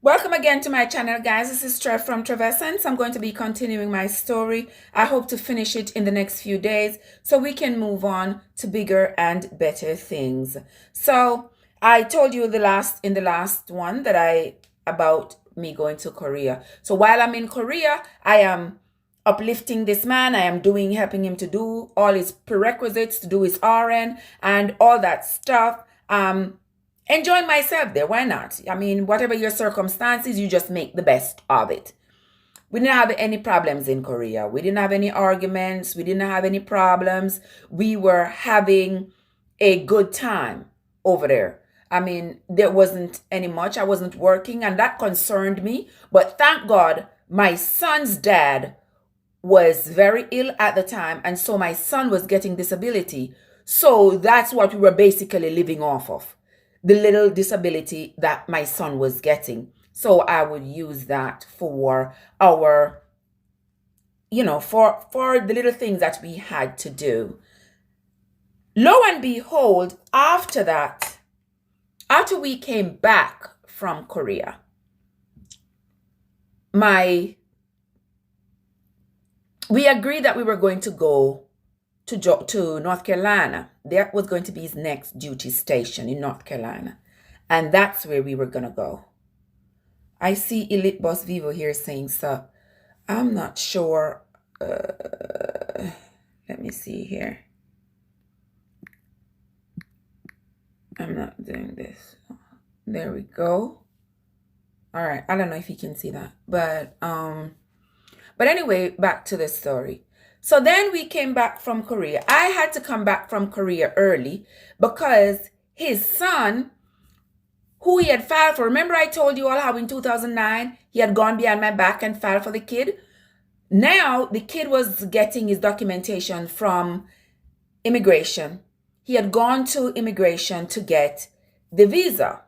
Welcome again to my channel, guys. This is Trev from Trev. I'm going to be continuing my story. I hope to finish it in the next few days so we can move on to bigger and better things. So I told you in the last one that about me going to Korea. So while I'm in Korea, I am uplifting this man. I am helping him to do all his prerequisites, to do his RN and all that stuff. Enjoying myself there. Why not? I mean, whatever your circumstances, you just make the best of it. We didn't have any problems in Korea. We didn't have any arguments. We didn't have any problems. We were having a good time over there. I mean, there wasn't any much. I wasn't working, and that concerned me. But thank God, my son's dad was very ill at the time, and so my son was getting disability. So that's what we were basically living off of, the little disability that my son was getting. So I would use that for our, for the little things that we had to do. Lo and behold, after that, after we came back from Korea, we agreed that we were going to go to North Carolina. That was going to be his next duty station in North Carolina. And that's where we were going to go. I see Elite Boss Vivo here saying so. I'm not sure. Let me see here. I'm not doing this. There we go. All right. I don't know if you can see that. But anyway, back to the story. So then we came back from Korea. I had to come back from Korea early because his son, who he had filed for, remember I told you all how in 2009 he had gone behind my back and filed for the kid? Now the kid was getting his documentation from immigration. He had gone to immigration to get the visa.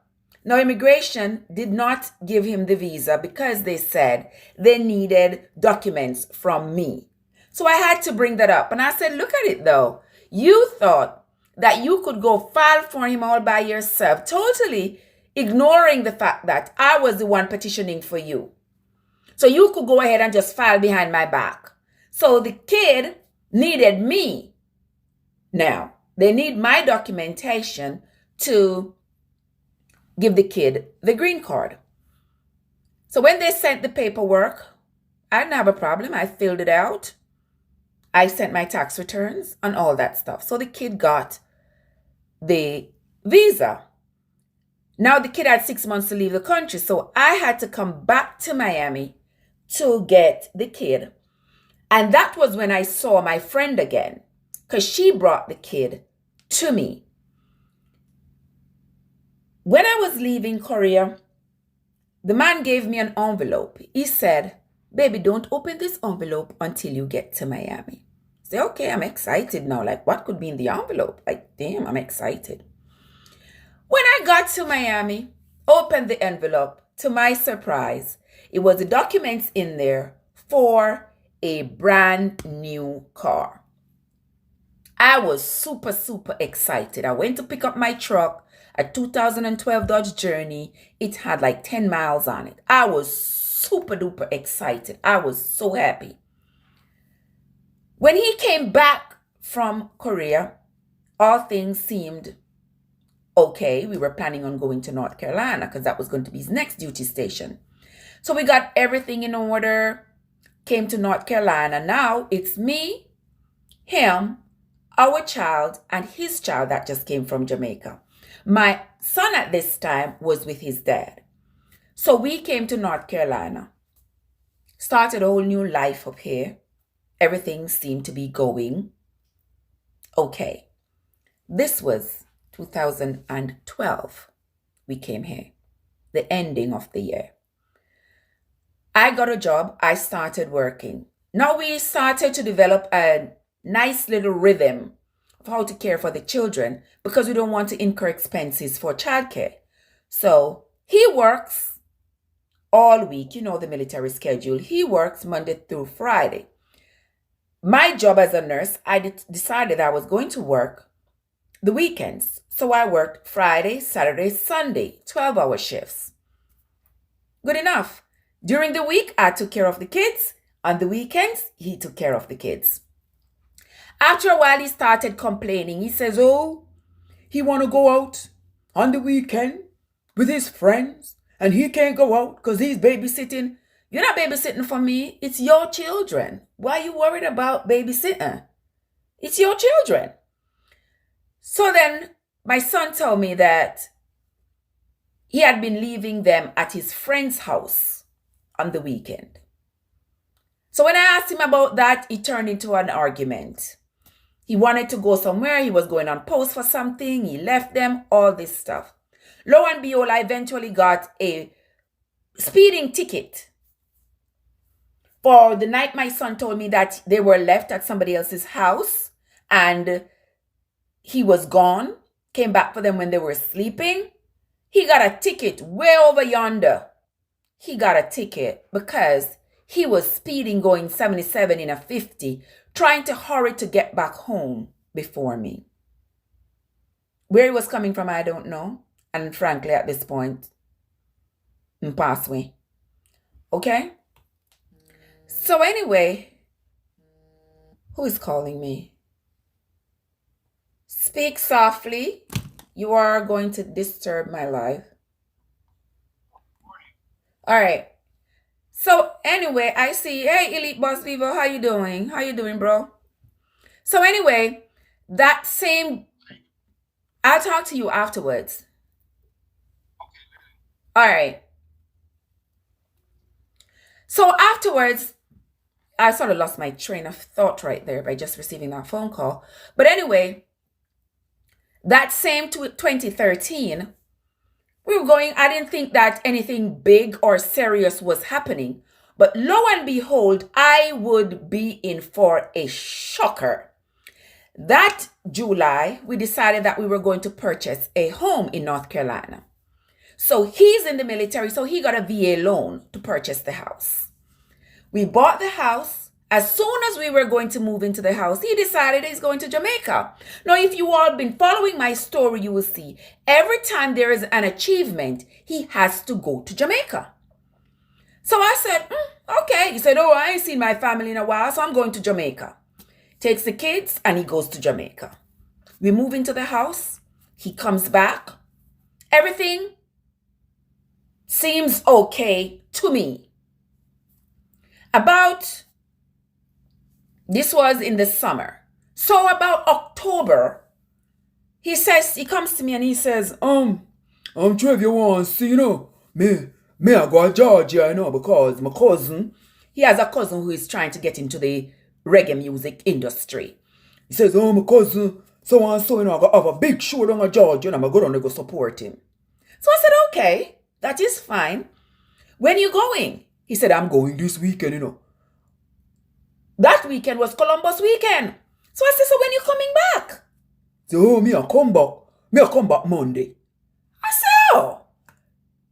Now, immigration did not give him the visa because they said they needed documents from me. So I had to bring that up. And I said, look at it though. You thought that you could go file for him all by yourself, totally ignoring the fact that I was the one petitioning for you. So you could go ahead and just file behind my back. So the kid needed me. Now, they need my documentation to give the kid the green card. So when they sent the paperwork, I didn't have a problem. I filled it out. I sent my tax returns and all that stuff. So the kid got the visa. Now the kid had 6 months to leave the country. So I had to come back to Miami to get the kid. And that was when I saw my friend again, because she brought the kid to me. When I was leaving Korea, the man gave me an envelope. He said, baby, don't open this envelope until you get to Miami. I said, okay, I'm excited now. Like, what could be in the envelope? Like, damn, I'm excited. When I got to Miami, opened the envelope, to my surprise, it was the documents in there for a brand new car. I was super, super excited. I went to pick up my truck, a 2012 Dodge Journey. It had like 10 miles on it. I was super duper excited. I was so happy. When he came back from Korea, all things seemed okay. We were planning on going to North Carolina because that was going to be his next duty station. So we got everything in order, came to North Carolina. Now it's me, him, our child, and his child that just came from Jamaica. My son at this time was with his dad. So we came to North Carolina, started a whole new life up here. Everything seemed to be going okay. This was 2012. We came here, the ending of the year. I got a job. I started working. Now we started to develop a nice little rhythm of how to care for the children because we don't want to incur expenses for childcare. So he works all week, you know the military schedule. He works Monday through Friday. My job as a nurse, I decided I was going to work the weekends. So I worked Friday, Saturday, Sunday, 12-hour shifts. Good enough. During the week, I took care of the kids. On the weekends, he took care of the kids. After a while, he started complaining. He says, oh, he want to go out on the weekend with his friends and he can't go out because he's babysitting. You're not babysitting for me. It's your children. Why are you worried about babysitting? It's your children. So then my son told me that he had been leaving them at his friend's house on the weekend. So when I asked him about that, it turned into an argument. He wanted to go somewhere. He was going on post for something. He left them, all this stuff. Lo and behold, I eventually got a speeding ticket for the night my son told me that they were left at somebody else's house and he was gone, came back for them when they were sleeping. He got a ticket way over yonder. He got a ticket because he was speeding going 77 in a 50, trying to hurry to get back home before me. Where he was coming from, I don't know. And frankly, at this point, pass way. Okay? So anyway, who is calling me? Speak softly. You are going to disturb my life. All right. So anyway, I see, hey, Elite Boss Vivo, how you doing? How you doing, bro? So anyway, that same, I'll talk to you afterwards. All right. So afterwards, I sort of lost my train of thought right there by just receiving that phone call. But anyway, that same 2013, we were going, I didn't think that anything big or serious was happening. But lo and behold, I would be in for a shocker. That July, we decided that we were going to purchase a home in North Carolina. So he's in the military, so he got a VA loan to purchase the house. We bought the house. As soon as we were going to move into the house, he decided he's going to Jamaica. Now, if you all have been following my story, you will see every time there is an achievement, he has to go to Jamaica. So I said, okay. He said, oh, I ain't seen my family in a while, so I'm going to Jamaica. Takes the kids and he goes to Jamaica. We move into the house. He comes back. Everything seems okay to me. This was in the summer. So about October, he comes to me and he says, Trev, you want to see, me I go to Georgia, because my cousin, he has a cousin who is trying to get into the reggae music industry. He says, my cousin, so and so, I got have a big show down in Georgia and I'm going to go down and go support him. So I said, okay, that is fine. When you going? He said, I'm going this weekend, That weekend was Columbus weekend. So I said, so when you coming back? So, me I come back. Me I come back Monday. I said, oh,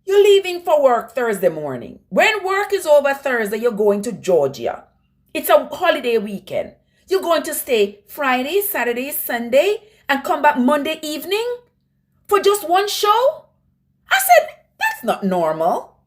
you're leaving for work Thursday morning. When work is over Thursday, you're going to Georgia. It's a holiday weekend. You're going to stay Friday, Saturday, Sunday, and come back Monday evening for just one show? I said, that's not normal.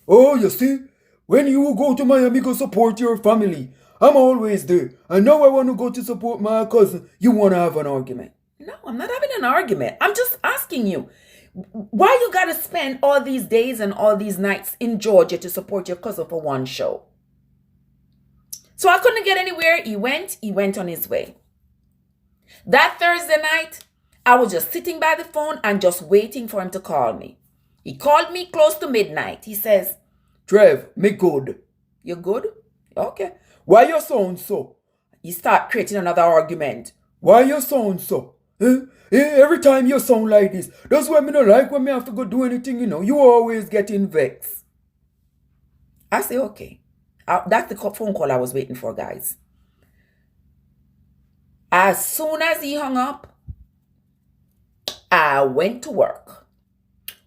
Oh, you see, when you go to Miami, go support your family. I'm always there. And now I want to go to support my cousin. You want to have an argument? No, I'm not having an argument. I'm just asking you, why you got to spend all these days and all these nights in Georgia to support your cousin for one show? So I couldn't get anywhere. He went on his way. That Thursday night, I was just sitting by the phone and just waiting for him to call me. He called me close to midnight. He says, Trev, me good. You good? Okay. Why you sound so? You start creating another argument. Why you sound so? Every time you sound like this, that's why me not like when me have to go do anything, You always getting vexed. I say, okay. That's the phone call I was waiting for, guys. As soon as he hung up, I went to work.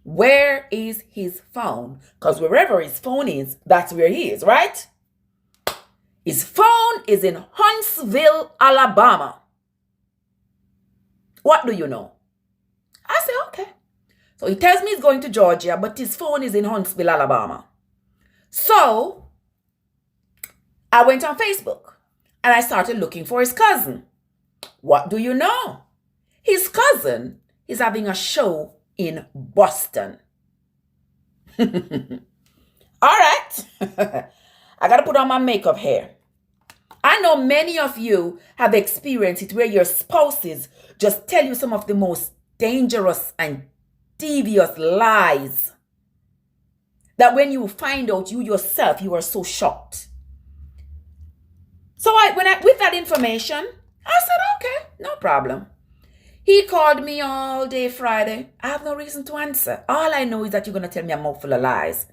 Where is his phone? Because wherever his phone is, that's where he is, right? His phone is in Huntsville, Alabama. What do you know? I say, okay. So he tells me he's going to Georgia, but his phone is in Huntsville, Alabama. So I went on Facebook and I started looking for his cousin. What do you know? His cousin is having a show in Boston. All right. I got to put on my makeup hair. I know many of you have experienced it where your spouses just tell you some of the most dangerous and devious lies that when you find out, you yourself, you are so shocked. So with that information, I said, okay, no problem. He called me all day Friday. I have no reason to answer. All I know is that you're going to tell me a mouthful of lies.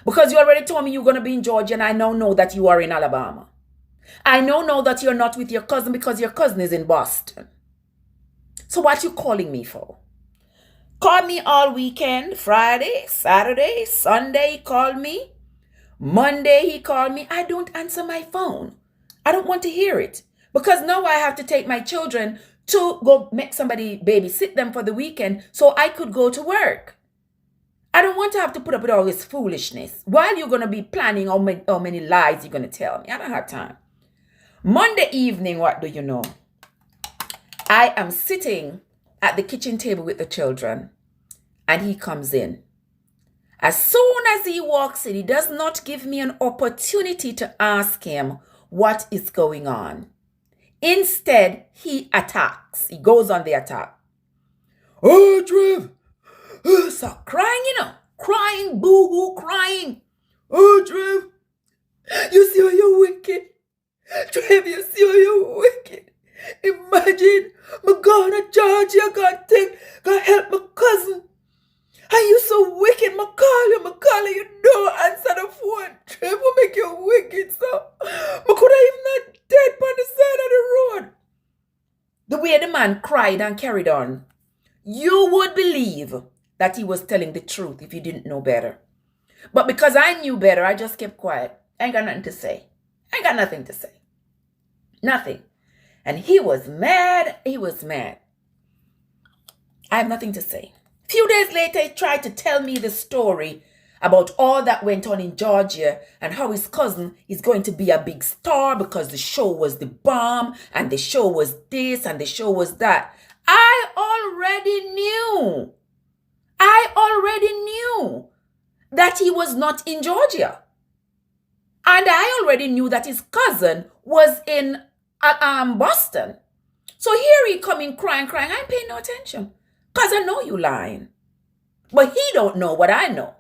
Because you already told me you're going to be in Georgia, and I now know that you are in Alabama. I know that you're not with your cousin because your cousin is in Boston. So what you calling me for? Called me all weekend, Friday, Saturday, Sunday, he called me. Monday, he called me. I don't answer my phone. I don't want to hear it. Because now I have to take my children to go make somebody babysit them for the weekend so I could go to work. I don't want to have to put up with all this foolishness while you're going to be planning how many lies you're going to tell me. I don't have time. Monday evening, what do you know? I am sitting at the kitchen table with the children and he comes in. As soon as he walks in, he does not give me an opportunity to ask him what is going on. Instead, he attacks. He goes on the attack. Oh, Trev. So crying, crying, boo-hoo, crying. Oh, Trev, you see how you're wicked. Trev, you see how you're wicked. Imagine me going to Georgia, God help my cousin. And you so wicked, me call you, don't answer the phone. Trev, will make you wicked, so. Me could have even not dead on the side of the road. The way the man cried and carried on, you would believe that he was telling the truth if you didn't know better. But because I knew better, I just kept quiet. I ain't got nothing to say. I ain't got nothing to say. Nothing. And he was mad. He was mad. I have nothing to say. A few days later, he tried to tell me the story about all that went on in Georgia and how his cousin is going to be a big star because the show was the bomb and the show was this and the show was that. I already knew that he was not in Georgia. And I already knew that his cousin was in Boston. So here he coming crying. I ain't paying no attention. Because I know you lying. But he don't know what I know.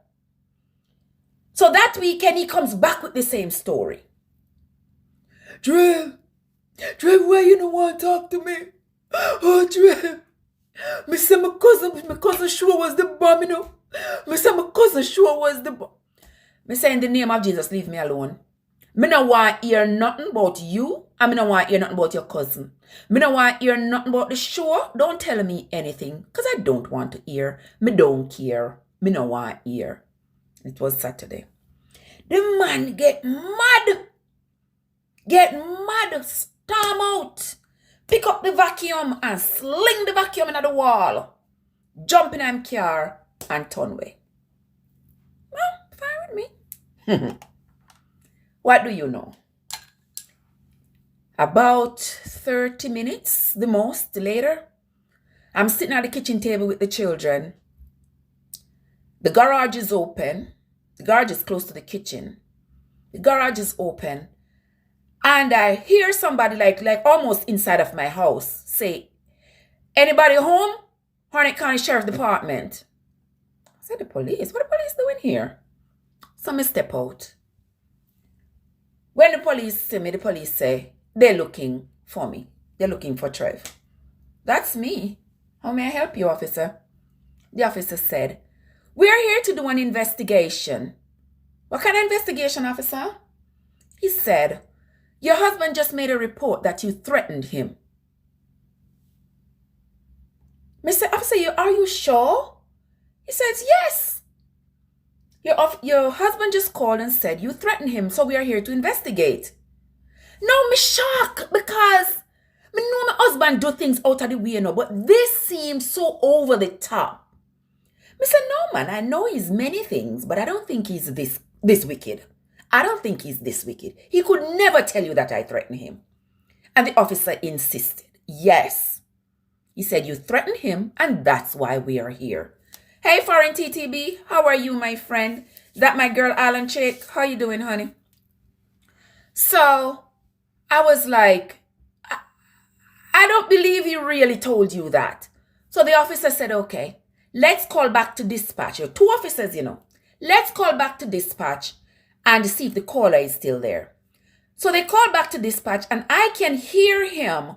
So that weekend he comes back with the same story. Trev, why you don't want to talk to me? Oh, Trev. Me say my cousin sure was the bomb, Me say my cousin sure was the bomb. Me say in the name of Jesus, leave me alone. Me no want to hear nothing about you, and me no want to hear nothing about your cousin. Me no want to hear nothing about the show. Don't tell me anything, because I don't want to hear. Me don't care. Me no want to hear. It was Saturday. The man get mad. Storm out. Pick up the vacuum and sling the vacuum into the wall. Jump in him car and turn away. Well, fine with me. What do you know? About 30 minutes, the most, later, I'm sitting at the kitchen table with the children. The garage is open. The garage is close to the kitchen. The garage is open. And I hear somebody like almost inside of my house say, anybody home? Harnett County Sheriff Department. I said, the police? What the police doing here? So I step out. When the police see me, the police say, they're looking for me. They're looking for Trev. That's me. How may I help you, officer? The officer said, we're here to do an investigation. What kind of investigation, officer? He said, your husband just made a report that you threatened him. Mr. Officer, are you sure? He says, yes. Your husband just called and said you threatened him, so we are here to investigate. No, me shocked because me know my husband do things out of the way now, but this seems so over the top. Me say, no man, I know he's many things, but I don't think he's this wicked. I don't think he's this wicked. He could never tell you that I threatened him. And the officer insisted. Yes. He said, you threatened him, and that's why we are here. Hey, Foreign TTB, how are you, my friend? Is that my girl, Alan Chick? How you doing, honey? So, I was like, I don't believe he really told you that. So the officer said, okay, let's call back to dispatch. You're two officers, you know. Let's call back to dispatch and see if the caller is still there. So they called back to dispatch, and I can hear him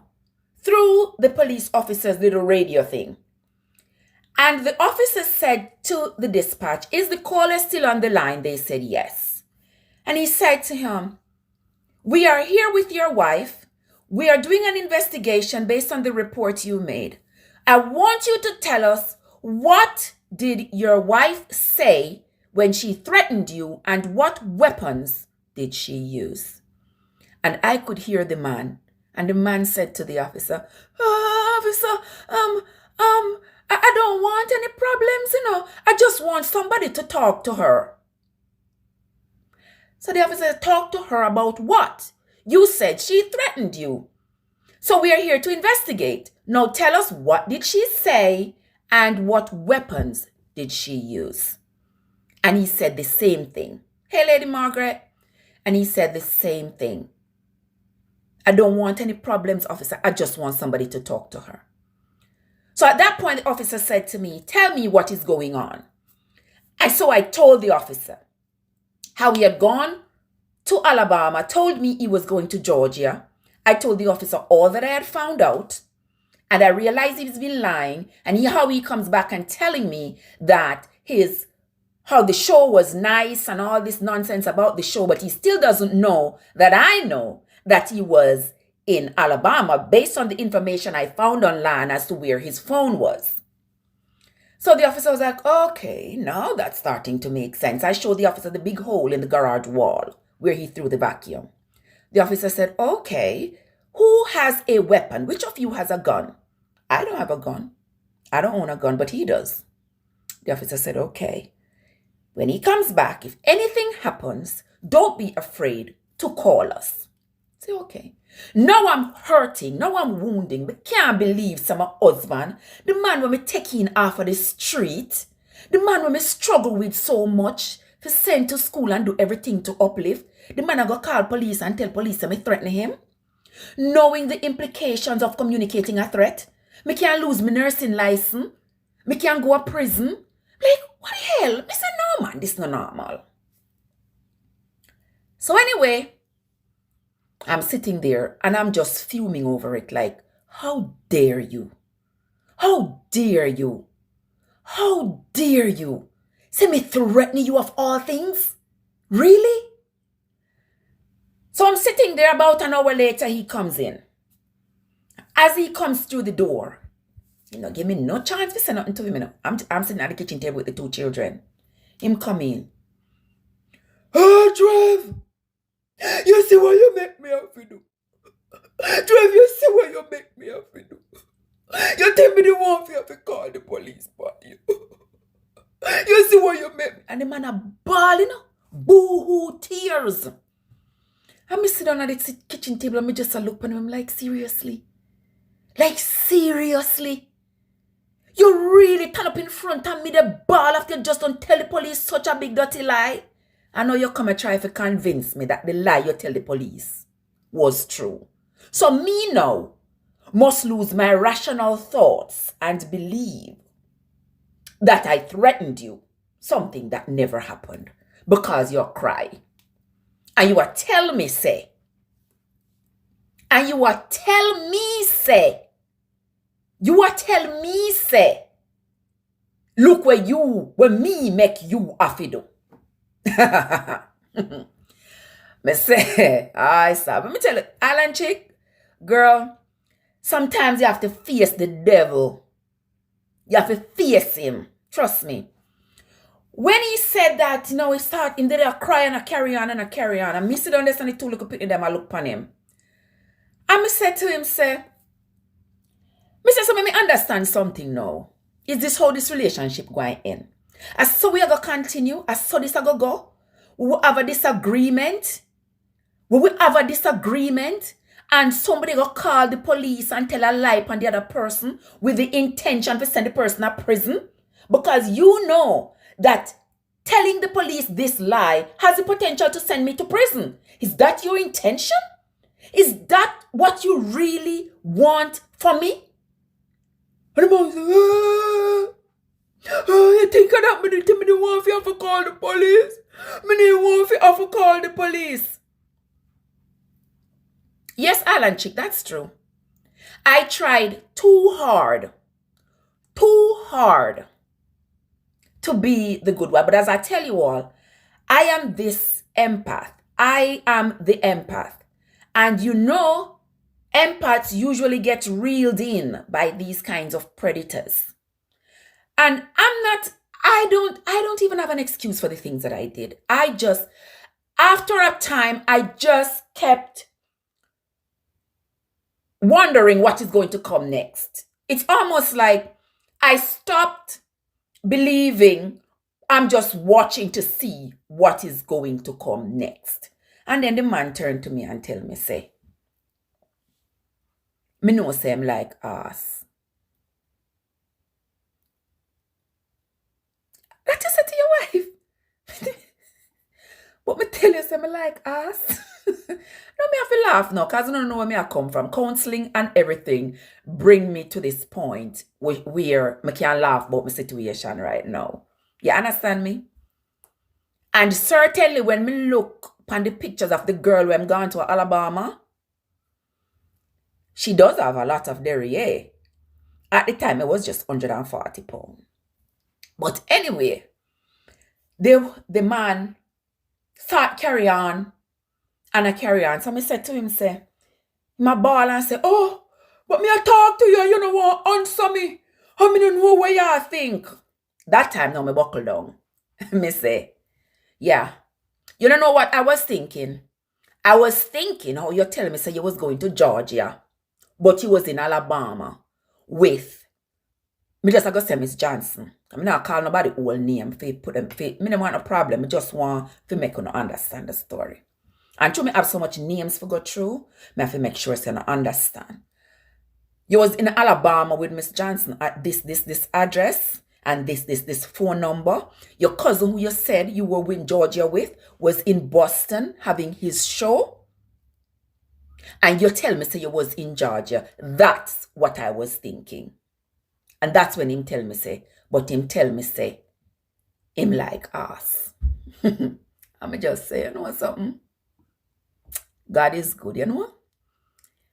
through the police officer's little radio thing. And the officer said to the dispatch, is the caller still on the line? They said yes. And he said to him, we are here with your wife. We are doing an investigation based on the report you made. I want you to tell us, what did your wife say when she threatened you, and what weapons did she use? And I could hear the man. And the man said to the officer, officer, I don't want any problems, you know. I just want somebody to talk to her. So the officer talked to her about what? You said she threatened you. So we are here to investigate. Now tell us, what did she say and what weapons did she use? And he said the same thing. Hey, Lady Margaret. And he said the same thing. I don't want any problems, officer. I just want somebody to talk to her. So at that point, the officer said to me, tell me what is going on. And so I told the officer how he had gone to Alabama, told me he was going to Georgia. I told the officer all that I had found out. And I realized he's been lying. And how he comes back and telling me that how the show was nice and all this nonsense about the show. But he still doesn't know that I know that he was in Alabama based on the information I found online as to where his phone was. So the officer was like, okay, now that's starting to make sense. I showed the officer the big hole in the garage wall where he threw the vacuum. The officer said, okay, who has a weapon? Which of you has a gun? I don't have a gun. I don't own a gun, but he does. The officer said, okay. When he comes back, if anything happens, don't be afraid to call us. I say, okay. Now I'm hurting. Now I'm wounding. But can't believe some husband, the man when me taking off of the street, the man when me struggle with so much, to send to school and do everything to uplift, the man I go call police and tell police that me threaten him. Knowing the implications of communicating a threat, me can't lose my nursing license. Me can't go to prison. Like, what the hell? Me say, no man, this is not normal. So anyway, I'm sitting there and I'm just fuming over it like, how dare you? How dare you? How dare you? Say me threatening you of all things? Really? So I'm sitting there, about an hour later, he comes in. As he comes through the door, give me no chance to say nothing to him. I'm sitting at the kitchen table with the two children. Him come in. Oh, Trev! You see what you make me have to do? Trev, you see what you make me have to do? You tell me the one you have to call the police for you. You see what you make me? And the man a bawling, boo-hoo tears. And me sit down at the kitchen table and me just look at him like, seriously? Like, seriously? You really turn up in front of me the ball after you just don't tell the police such a big dirty lie? I know you come and try to convince me that the lie you tell the police was true. So me now must lose my rational thoughts and believe that I threatened you, something that never happened, because you cry. And you are tell me say, look where me make you afido. Me say, I saw. Let me tell you, Alan Chick, girl, sometimes you have to face the devil. You have to face him. Trust me. When he said that, he start him there cry and carry on. And me sit down there and the two little people them I look upon him. And me said to him, so let me understand something now. Is this how this relationship going in? As so we are going to continue? As so this are going to go? We will have a disagreement. We will have a disagreement and somebody go call the police and tell a lie on the other person with the intention to send the person to prison because you know that telling the police this lie has the potential to send me to prison. Is that your intention? Is that what you really want for me? And the mom said, you think of that? Me don't want you to call the police. Me don't want you to call the police. Yes, Alan Chick, that's true. I tried too hard to be the good one. But as I tell you all, I am this empath. I am the empath. And you know, empaths usually get reeled in by these kinds of predators. And I don't even have an excuse for the things that I did. After a time, I just kept wondering what is going to come next. It's almost like I stopped believing. I'm just watching to see what is going to come next. And then the man turned to me and tell me, say, me know say I'm like ass. That you say to your wife. But me tell you say me like ass. No, me have to laugh now, because I don't know where me I come from. Counseling and everything bring me to this point where me can laugh about my situation right now. You understand me? And certainly when me look upon the pictures of the girl when I'm going to Alabama, she does have a lot of derriere. At the time, it was just 140 pounds. But anyway, the man start carry on. And I carry on. So I said to him, say, my ball and say, oh, but me I talk to you, you know what, answer me. I don't know what you think. That time now me buckle down. Me say, yeah. You don't know what I was thinking? I was thinking how you tell me say you was going to Georgia, but you was in Alabama with me just like say Miss Johnson. I mean, not call nobody old name. Put them. Me don't want a problem. I just want to make you understand the story. And to me have so much names to go through, me have to make sure so you understand. You was in Alabama with Miss Johnson at this address and this phone number. Your cousin who you said you were in Georgia with was in Boston having his show. And you tell me say you was in Georgia. That's what I was thinking. And that's when him tell me say, him like us. I'ma just say, you know something? God is good, you know?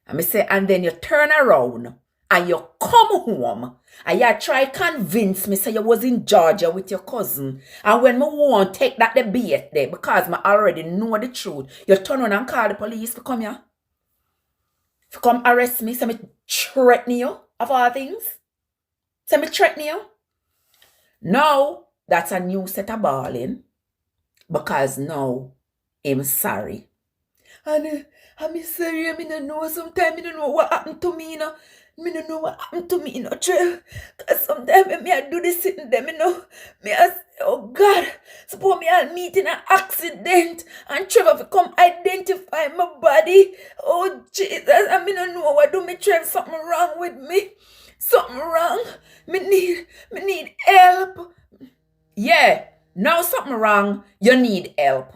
And then you turn around and you come home and you try convince me say you was in Georgia with your cousin. And when me won't take that debate there because me already know the truth, you turn around and call the police to come here. To come arrest me, say me threaten you of all things. Say me threaten you. Now, that's a new set of balling because now I'm sorry. And I'm sorry, I don't know, sometimes I don't know what happened to me, you know. I don't know what happened to me, you know, Trev. Because sometimes I do this sitting there, you know. I say, oh God, suppose me I'll meet in an accident and Trevor will come identify my body. Oh Jesus, I don't know what do me, Trev, something wrong with me. Something wrong. Me need help. Yeah, now something wrong, you need help.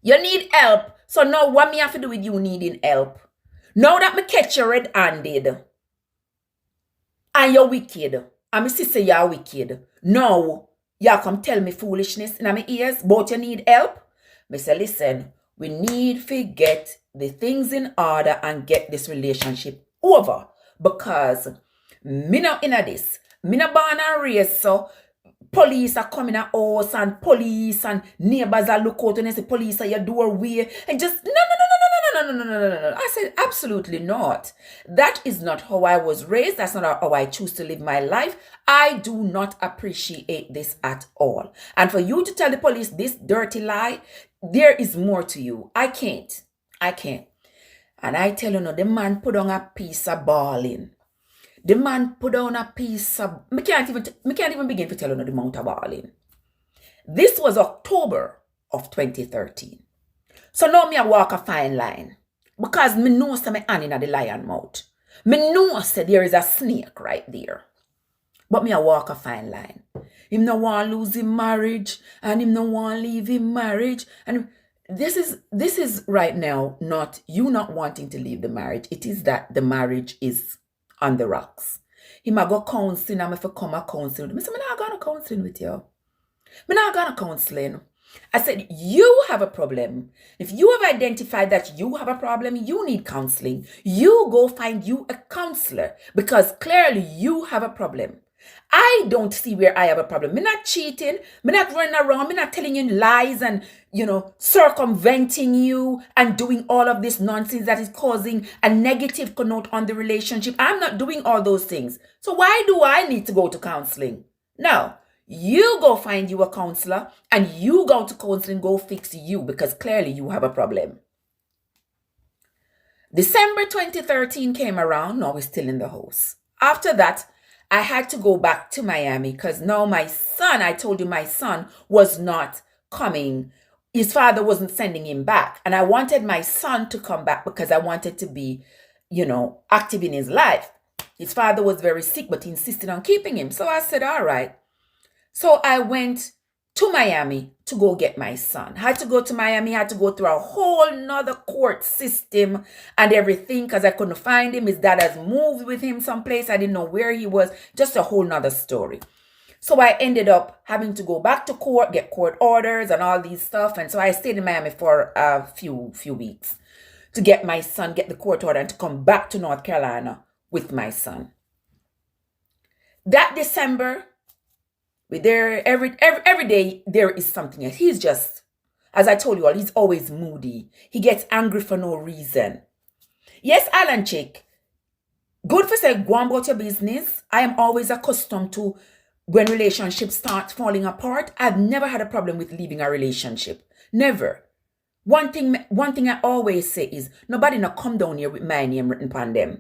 You need help. So now what me have to do with you needing help? Now that me catch you red-handed and you're wicked, and me sister you're wicked, now you come tell me foolishness in my ears, but you need help? Me say, listen, we need to get the things in order and get this relationship over. Because me not in this. Me not born and raised, so police are coming at us and police and neighbors are look out and they say police at your doorway and just no. I said absolutely not. That is not how I was raised. That's not how I choose to live my life. I do not appreciate this at all. And for you to tell the police this dirty lie, there is more to you. I can't. And I tell you no, the man put on a piece of balling. The man put down a piece of... Me can't even begin to tell you the amount of balling. This was October. of 2013. So now me a walk a fine line. Because me know say me hand in the lion mouth. Me know say there is a snake right there. But me a walk a fine line. Him no want lose him marriage, and him no want leave him marriage. And this is right now not you not wanting to leave the marriage. It is that the marriage is on the rocks. Him a go counseling, and if I come a counseling with me, say me not gonna counseling with you. Me not gonna counseling. I said, you have a problem. If you have identified that you have a problem, you need counseling. You go find you a counselor because clearly you have a problem. I don't see where I have a problem. Me not cheating. Me not running around. Me not telling you lies and, circumventing you and doing all of this nonsense that is causing a negative connote on the relationship. I'm not doing all those things. So why do I need to go to counseling? No. You go find you a counselor and you go to counseling, go fix you because clearly you have a problem. December 2013 came around. Now we're still in the house. After that, I had to go back to Miami because now my son, I told you my son was not coming. His father wasn't sending him back. And I wanted my son to come back because I wanted to be, active in his life. His father was very sick, but he insisted on keeping him. So I said, all right. So I went to Miami to go get my son. Had to go to Miami, had to go through a whole nother court system and everything because I couldn't find him. His dad has moved with him someplace. I didn't know where he was. Just a whole nother story. So I ended up having to go back to court, get court orders and all these stuff. And so I stayed in Miami for a few weeks to get my son, get the court order and to come back to North Carolina with my son. That December, there every day there is something else. He's just, as I told you all, he's always moody. He gets angry for no reason. Yes, Alan Chick, good for say go on about your business. I am always accustomed to when relationships start falling apart. I've never had a problem with leaving a relationship. Never. One thing I always say is nobody no come down here with my name written upon them.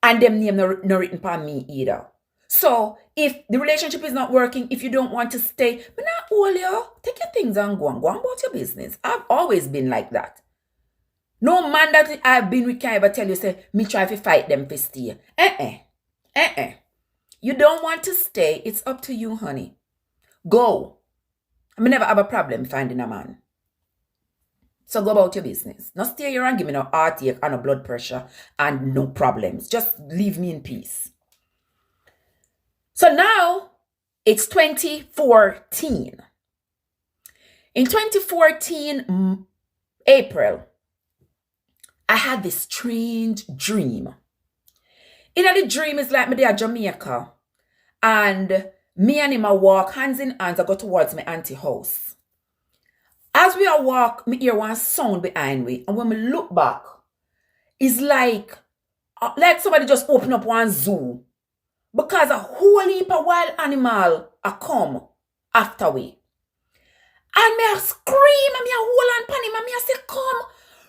And them name no written upon me either. So, if the relationship is not working, if you don't want to stay, but not all you, take your things and go on about your business. I've always been like that. No man that I've been with can ever tell you, say, me try to fight them for stay. You don't want to stay, it's up to you, honey. Go. I never have a problem finding a man. So go about your business. Not stay here and give me no heartache and no blood pressure and no problems. Just leave me in peace. So now it's 2014. In 2014, April, I had this strange dream. In the dream, it's like me there at Jamaica. And me and him I walk hands in hands. I go towards my auntie house. As we are walk, me hear one sound behind me. And when we look back, it's like somebody just open up one zoo. Because a whole heap of wild animal a come after we. And me a scream and me a hold on pan him and me a say, come,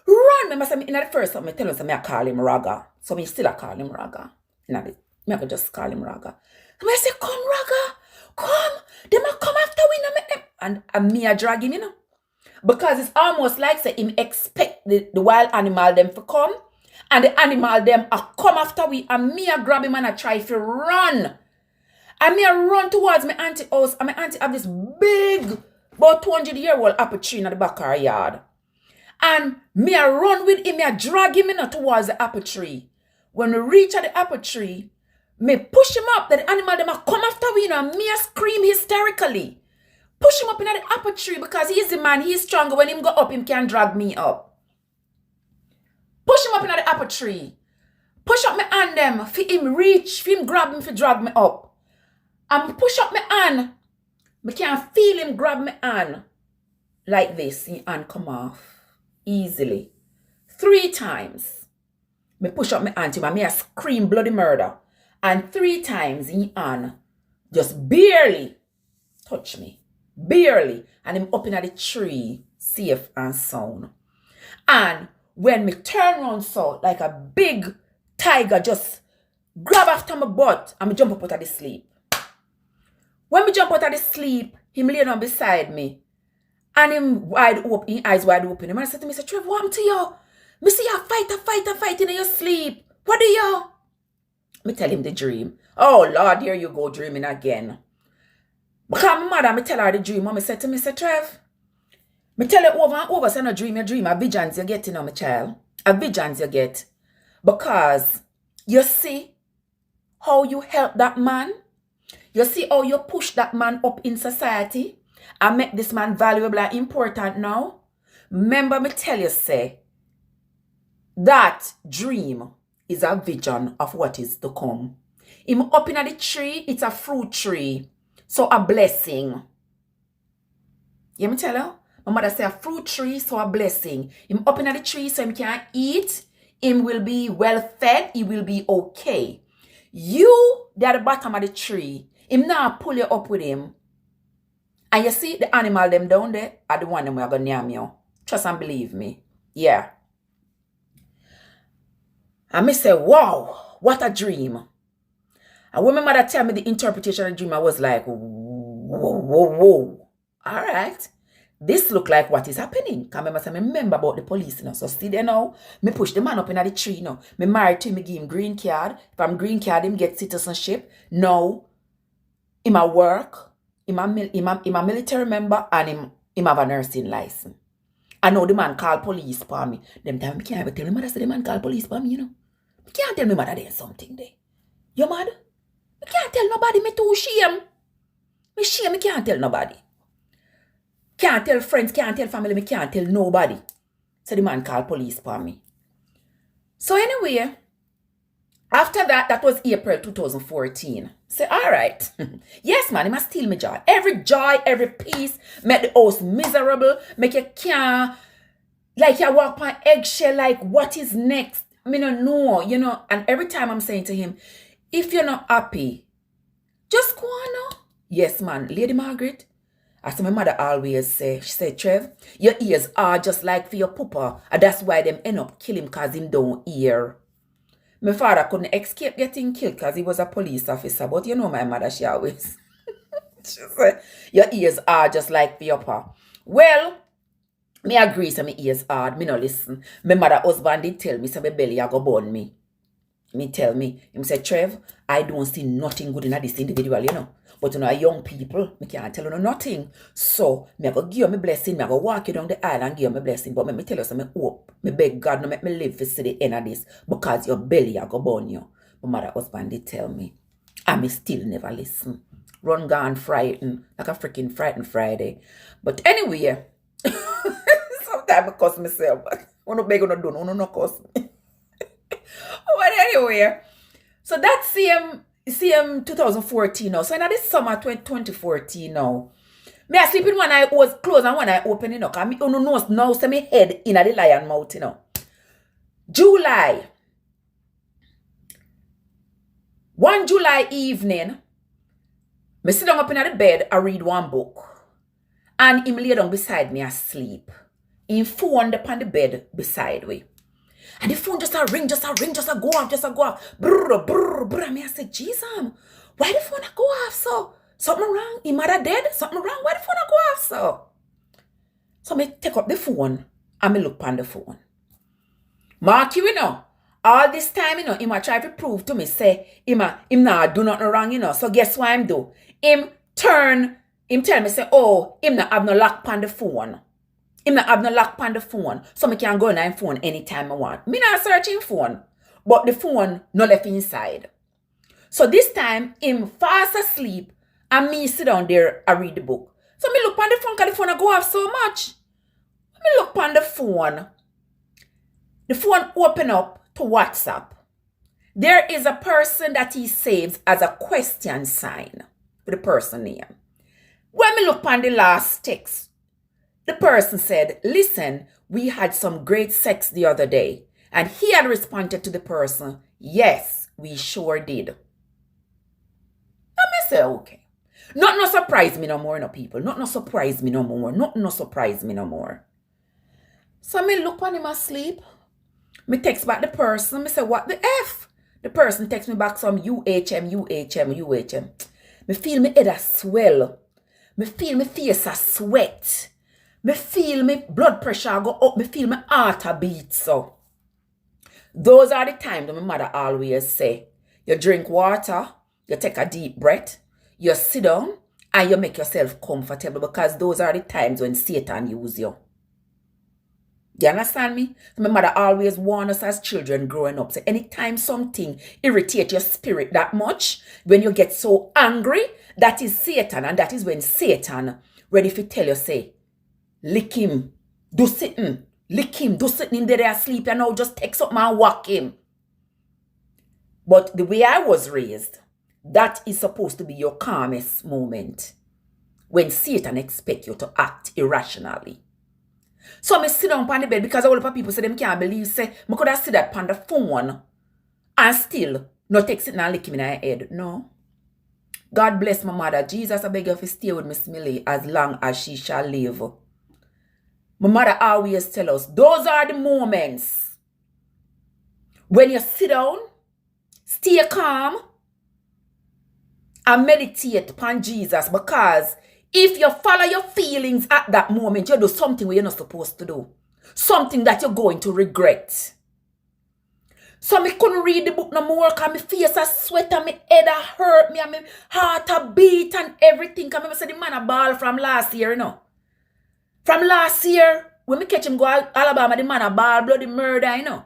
run. Me say, in the first time, I tell him, say, me a call him Raga. So me still a call him Raga. Me a just call him Raga. So me say, come Raga, come. Them a come after we. And me a drag him, Because it's almost like, say, him expect the wild animal them to come. And the animal them a come after we and me a grab him and I try to run. And me a run towards my auntie house and my auntie have this big, about 200-year-old apple tree in the back of her yard. And me a run with him, me a drag him towards the apple tree. When we reach at the apple tree, me push him up, that the animal them a come after we and me a scream hysterically. Push him up in the apple tree because he's the man, he's stronger. When him go up, him can drag me up. Push him up in the apple tree. Push up my hand them. For him reach, for him grab me, for drag me up. And push up my hand. I can feel him grab my hand. Like this. His hand come off. Easily. 3 times. Me push up my hand to him and me a scream bloody murder. And 3 times his hand just barely touch me. Barely. And him up in the tree. Safe and sound. And when me turn around so, like a big tiger just grab after my butt and me jump up out of the sleep. When me jump out of the sleep, him lay down beside me And him wide open, his eyes wide open. The man said to me, say, Trev, what happened to you? Me see you fight in your sleep. What do you? Me tell him the dream. Oh, Lord, here you go dreaming again. Because my mother, me tell her the dream. Mommy said to me, say, Trev, me tell you over and over, say no dream, you dream. A visions you get, my child. A visions you get. Because you see how you help that man. You see how you push that man up in society and make this man valuable and important now. Remember me tell you, say, that dream is a vision of what is to come. Him up in the tree, it's a fruit tree. So a blessing. You me tell you? My mother say a fruit tree, so a blessing. Him up in the tree so him can eat. Him will be well fed. He will be okay. You, they at the bottom of the tree. Him now pull you up with him. And you see the animal them down there are the one them we are going to name you. Trust and believe me. Yeah. And me say, wow, what a dream. And when my mother tell me the interpretation of the dream, I was like, whoa. All right. This look like what is happening. Because I say, remember about the police, you know. So still there now, me push the man up in the tree, you know. Me married to him, me give him green card. If I'm green card, him get citizenship. Now, him a work, him a military member, and him have a nursing license. I know the man call police for me. Them time I can't ever tell me mother say the man call police for me, you know. I can't tell me mother there's something there. You mad? I can't tell nobody, me too shame. Me shame, me can't tell nobody. Can't tell friends, can't tell family, me can't tell nobody. So the man called police for me. So anyway, after that was April 2014. Say, all right. Yes, man, he must steal my joy. Every peace, make the house miserable, make you can't, like you walk on eggshell, like what is next? I mean, no, you know, and every time I'm saying to him, if you're not happy, just go on now. Yes, man, Lady Margaret, as my mother always say, she said, Trev, your ears are just like for your papa, and that's why them end up kill him because him don't hear. My father couldn't escape getting killed because he was a police officer, but you know my mother, she always, she said, your ears are just like for your papa. Well, me agree, so my ears hard, me no listen. My mother husband did tell me, so my belly a go burn me. Me tell me, him say, Trev, I don't see nothing good in this individual, you know. But you know, young people, me can't tell you nothing. So, me I go give you my blessing, me I go walk you down the aisle and give you my blessing. But me tell you, so me hope, me beg God, no make me live to see the end of this. Because your belly I go burn you. My mother husband did tell me. And me still never listen. Run gone frightened, like a freaking frightened Friday. But anyway, sometimes I cuss myself. But I don't beg you not do, I don't cuss me. But anyway, so that's CM 2014 now. So in this summer 2014 now, me I sleep in one eye was closed and one eye open, you know. Because me don't know now, so me head in the lion mouth, you know. July. 1 July evening, me sit down up in the bed, I read one book. And him lay down beside me asleep. Him phone upon the bed beside me. And the phone just a ring, just a go off. Brr, brr, brr. Me I said, Jesus, why the phone a go off so? Something wrong? His mother dead? Something wrong? Why the phone a go off so? So me take up the phone and me look on the phone. Mark you know, all this time, you know, him a try to prove to me, say, him not do nothing wrong, you know. So guess what him do? Him tell me, say, oh, him not have no lock on the phone. Him not have no lock on the phone, so me can go on him phone anytime I want. Me not searching phone, but the phone no left inside. So this time, him fast asleep, and me sit down there and read the book. So me look on the phone, because the phone go off so much. Me look on the phone. The phone open up to WhatsApp. There is a person that he saves as a question sign with the person name. When me look on the last text, the person said, listen, we had some great sex the other day. And he had responded to the person, yes, we sure did. And me say, okay. Not no surprise me no more, no people. Not no surprise me no more. Not no surprise me no more. So me look on him asleep. Me text back the person. Me say, what the F? The person text me back some UHM. Me feel me head a swell. Me feel me face a sweat. Me feel me blood pressure go up. Me feel my heart a beat so. Those are the times that my mother always say, you drink water, you take a deep breath, you sit down, and you make yourself comfortable because those are the times when Satan use you. Do you understand me? My mother always warned us as children growing up. Say anytime something irritates your spirit that much, when you get so angry, that is Satan. And that is when Satan ready to tell you, say, lick him, do something. Lick him, do something there asleep, and now just take something and whack him. But the way I was raised, that is supposed to be your calmest moment. When Satan expects you to act irrationally. So I sit down on the bed because all of the people say them can't believe, say, I could have sit that on the phone and still not take something and lick him in the head. No. God bless my mother. Jesus, I beg you to stay with Miss Millie as long as she shall live. My mother always tell us, those are the moments when you sit down, stay calm, and meditate upon Jesus. Because if you follow your feelings at that moment, you do something where you're not supposed to do. Something that you're going to regret. So I couldn't read the book no more because my face a sweat and my head a hurt me and my heart a beat and everything. Because I said the man a ball from last year, you know. From last year, when me catch him go to Alabama, the man a ball, bloody murder, you know.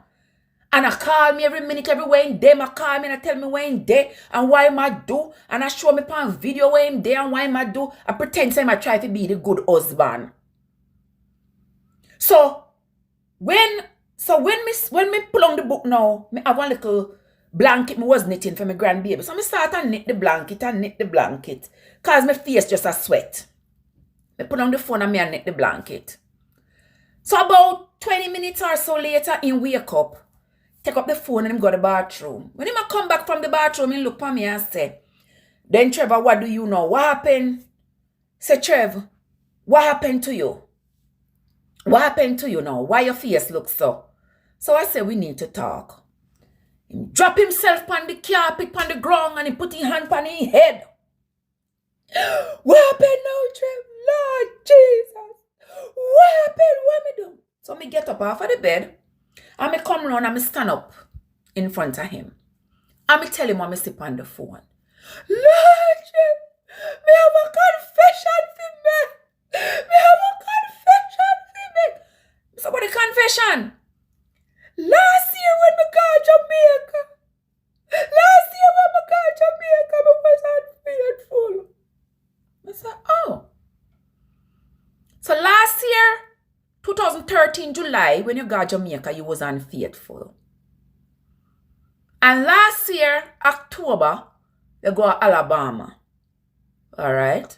And I call me every minute, everywhere in there. I call me and I tell me where in there and why I do. And I show me on video where in there and why I do. I pretend I try to be the good husband. So when me pull on the book now, me have one little blanket me was knitting for my grandbaby. So I start to knit the blanket. Cause my face just a sweat. Me put on the phone and me knit the blanket. So about 20 minutes or so later, he wake up, take up the phone and him go to the bathroom. When he come back from the bathroom, he look at me and say, then Trevor, what do you know? What happened? Say, Trev, what happened to you? What happened to you now? Why your face looks so? So I said, we need to talk. He drop himself on the carpet, on the ground, and he put his hand on his head. What happened now, Trev? Lord Jesus. What happened? What me do? So me get up off of the bed, and me come round and me stand up in front of him. And me tell him what me sip on the phone. Lord Trev, me have a confession for me. Me have a confession for me. So what the confession? Last year when me got Jamaica. Last year when me got Jamaica, me was unfaithful. I said, oh. So last year, 2013 July, when you got Jamaica, you was unfaithful. And last year, October, you go to Alabama. Alright?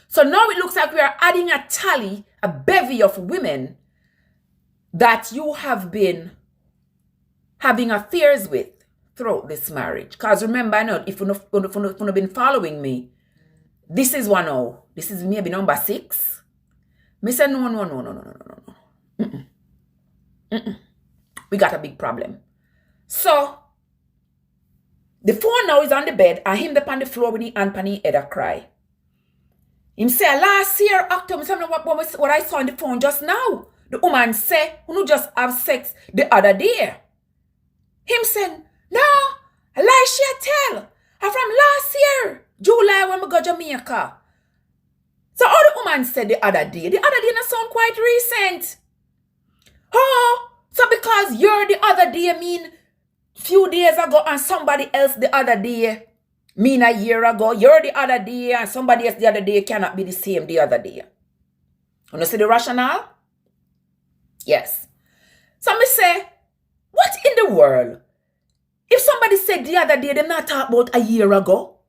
So now it looks like we are adding a tally, a bevy of women that you have been having affairs with throughout this marriage. Because remember, I know, if you've not been following me, this is one now. This is maybe number 6. Me say, no. We got a big problem. So, the phone now is on the bed, and him up on the floor with the hand on his head a cry. Him say, last year, October, what I saw on the phone just now. The woman say, who just have sex the other day. Him said, no, a lie she tell. I'm from last year, July, when we go to Jamaica. So all the woman said the other day not sound quite recent. Oh, so because you're the other day mean few days ago and somebody else the other day mean a year ago. You're the other day and somebody else the other day cannot be the same the other day. You know see the rationale? Yes. So me say, what in the world? If somebody said the other day, them not talk about a year ago.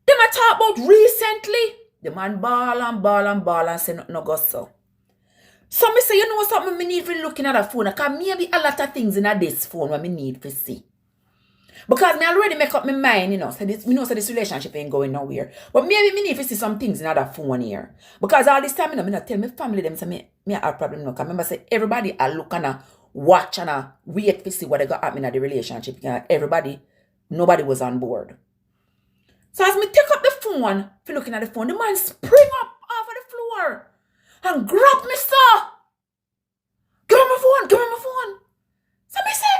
Them not talk about recently. The man ball and say no go so. So me say, you know something, me need to looking at a phone. Because maybe a lot of things in this phone what me need to see. Because me already make up my mind, you know. So this, me know so this relationship ain't going nowhere. But maybe me need to see some things in that phone here. Because all this time, you know, me not tell my family them say me have a problem now. Because remember say everybody are looking at watch and wait to see what they got happening in the relationship. Everybody, nobody was on board. So as me take up the phone, for looking at the phone, the man spring up off of the floor. And and grab me, sir. Give me my phone, give me my phone. So me say,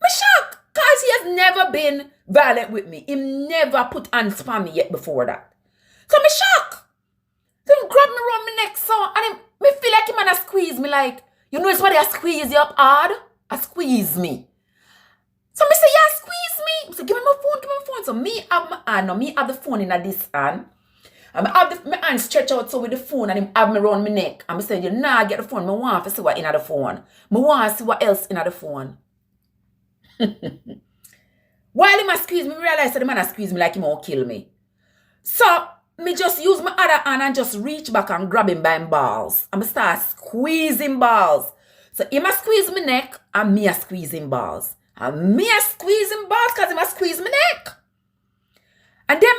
me shock. Because he has never been violent with me. He never put hands on me yet before that. So me shock. So he grab me around my neck, so, and me feel like him and a squeeze me like, you know it's what I squeeze you up hard? I squeeze me. So me say, yeah, squeeze me. Me say, give me my phone, give me my phone. So me have my hand, no, me have the phone in this hand. And I have my hand stretch out so with the phone and him have me around my neck. And I say, you nah get the phone. I want to see what in the phone. I want to see what else in the phone. While him a squeeze me, realize that the man a squeeze me like him won't kill me. So me just use my other hand and just reach back and grab him by him balls. And I start squeezing balls. So him a squeeze my neck and me a squeezing balls. And me a squeezing balls because him a squeeze my neck. And then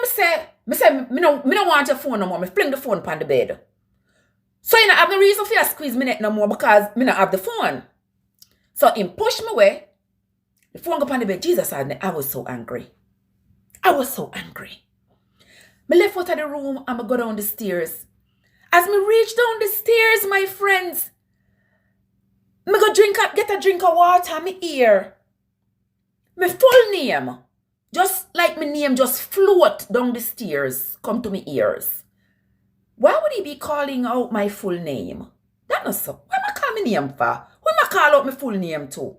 me no want your phone no more. Me fling the phone upon the bed. So you know, I have no reason for you to squeeze my neck no more because me not have the phone. So him push me away. The phone go upon the bed. Jesus, I was so angry. I was so angry. Me left out of the room and I go down the stairs. As me reach down the stairs, my friends, me go get a drink of water in my ear. My full name. Just like my name just float down the stairs, come to my ears. Why would he be calling out my full name? That not so. Why am I call my name for? Why am I call out my full name too?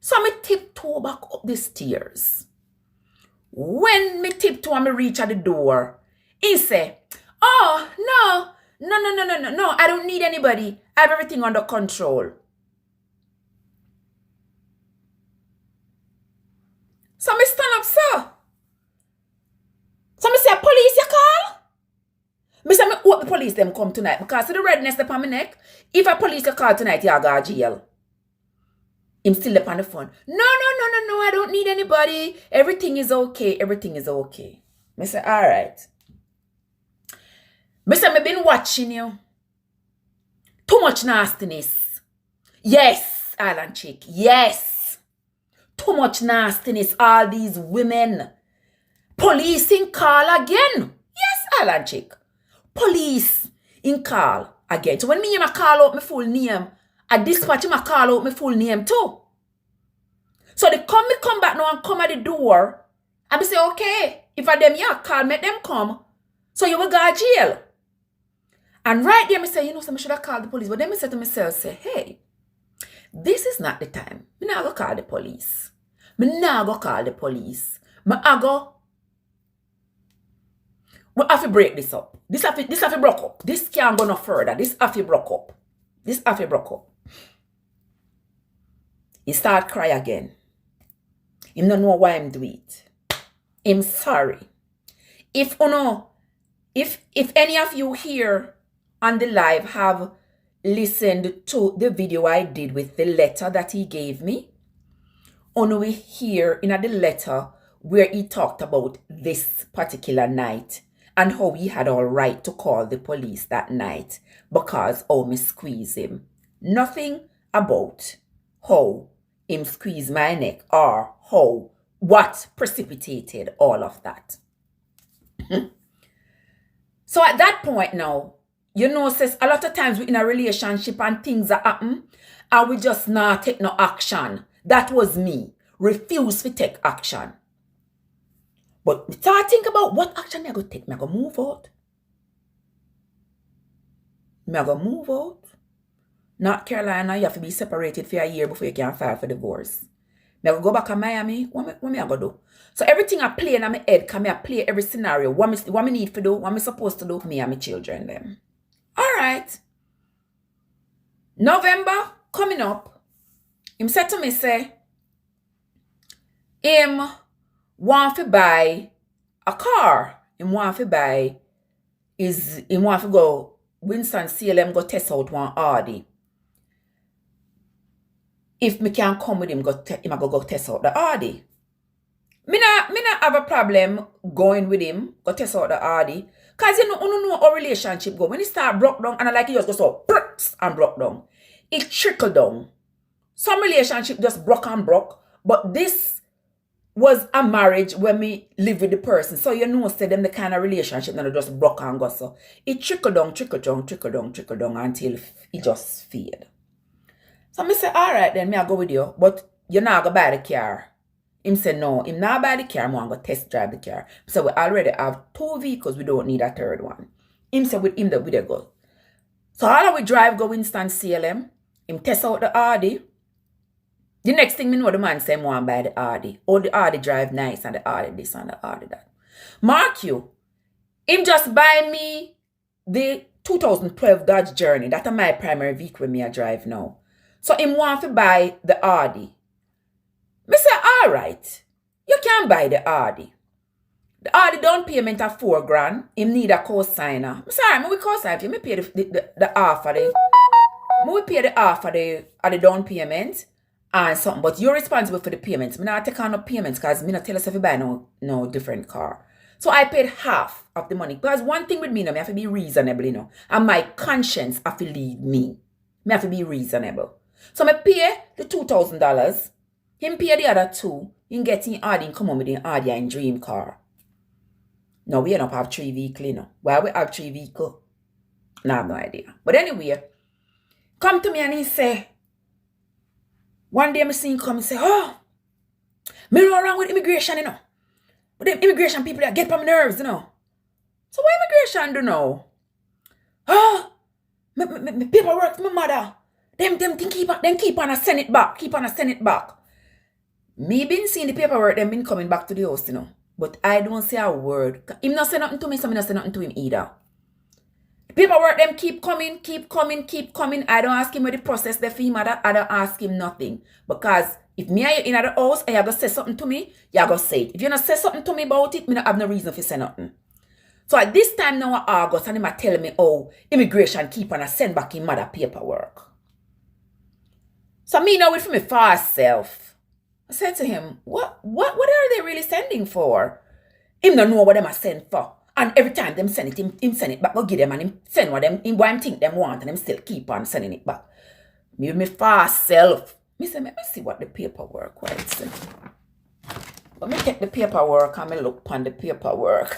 So I tiptoe back up the stairs. When me tiptoe and me reach at the door, he say, oh, no, I don't need anybody. I have everything under control. So me stand up, sir. So me say, police you call? Me say, me hope the police them come tonight because of the redness upon my neck. If a police you call tonight, you go to jail. Him still up on the phone. No, I don't need anybody. Everything is okay. Everything is okay. Me say, all right. Me say, me been watching you. Too much nastiness. Yes, Island chick. Yes. Too much nastiness. All these women. Police in call again. Yes, Island chick. Police in call again. So when me call out my full name, I dispatch him call out my full name too. So they come back now and come at the door. And I say, okay, if I them yeah call, make them come. So you will go to jail. And right there, I say, you know, so I should have called the police. But then I said to myself, say, hey, this is not the time. Me not go call the police. Me not go call the police. Me go. We have to break this up. This have to break up. This can't go no further. This have to break up. This have to break up. He start cry again. Him don't know why I'm do it. I'm sorry. If any of you here on the live have listened to the video I did with the letter that he gave me, we hear in the letter where he talked about this particular night and how he had all right to call the police that night because me squeeze him. Nothing about how him squeeze my neck or what precipitated all of that. So at that point now, you know, says a lot of times we in a relationship and things that happen and we just not take no action. That was me. Refuse to take action. But start think about what action I go take. I go move out. I go move out. North Carolina, you have to be separated for a year before you can file for divorce. I go back to Miami. What me I go do? So everything I play in my head, can I play every scenario. What me need to do, what me supposed to do, me and my children them. All right. November coming up. Him said to me, say, him want to buy a car. Him want to go Winston-Salem go test out one Audi. If me can come with him, go test out the Audi. Me not have a problem going with him, go test out the Audi. Because you know how relationship go. When it start broke down, and I like it just go so and broke down. It trickle down. Some relationship just broke and broke. But this was a marriage when me live with the person. So you know, say them the kind of relationship that just broke and go so. It trickle down, trickle down, trickle down, trickle down until it just fade. So me say, all right then, me I go with you, but you're not gonna buy the car. Him say no, him not buy the car, I'm gonna test drive the car. So we already have 2 vehicles, we don't need a third one. Him say with him that we dey go. So all we drive go Winston CLM, him test out the Audi. The next thing me know the man say him want buy the Audi. Oh, the Audi drive nice and the Audi this and the Audi that. Mark you, him just buy me the 2012 Dodge Journey. That's my primary vehicle me I drive now. So him want to buy the Audi. Me say, all right, you can buy the Audi. The Audi down payment of $4,000. Him need a co-signer. Me say, all right, me co-sign for you. Me pay the half of the. Me pay the half of the down payment and something. But you're responsible for the payments. Me not take on no payments because me not tell us if you buy no different car. So I paid half of the money. Because one thing with me, I have to be reasonable, you know. And my conscience have to lead me. I have to be reasonable. So I pay the $2,000. Him pay the other 2. Him get in Audi and come on with the Audi and dream car. No, we don't have 3 vehicles, you know. Why we have 3 vehicles? No, I have no idea. But anyway, come to me and he say, one day I see him come and say, oh, me no wrong with immigration, you know. But them immigration people that get on my nerves, you know. So what immigration do now? Oh, me paperwork for my mother. Them keep on a send it back. Keep on a send it back. Me been seeing the paperwork, them been coming back to the house, you know. But I don't say a word. Him not say nothing to me, so me not say nothing to him either. The paperwork, them keep coming. I don't ask him where the process they for him, I don't ask him nothing. Because if me are in the house and you go say something to me, you go say it. If you not say something to me about it, me not have no reason for say nothing. So at this time now, August, and him a tell me, oh, immigration keep on a send back him mother paperwork. So me now with for me fast self. I said to him, what are they really sending for? Him don't know what them are sent for. And every time them send it, him send it back, go give them and him send what them, him what him think them want, and him still keep on sending it back. Me with me fast self. Me say, let me see what the paperwork was. Let me take the paperwork and me look upon the paperwork.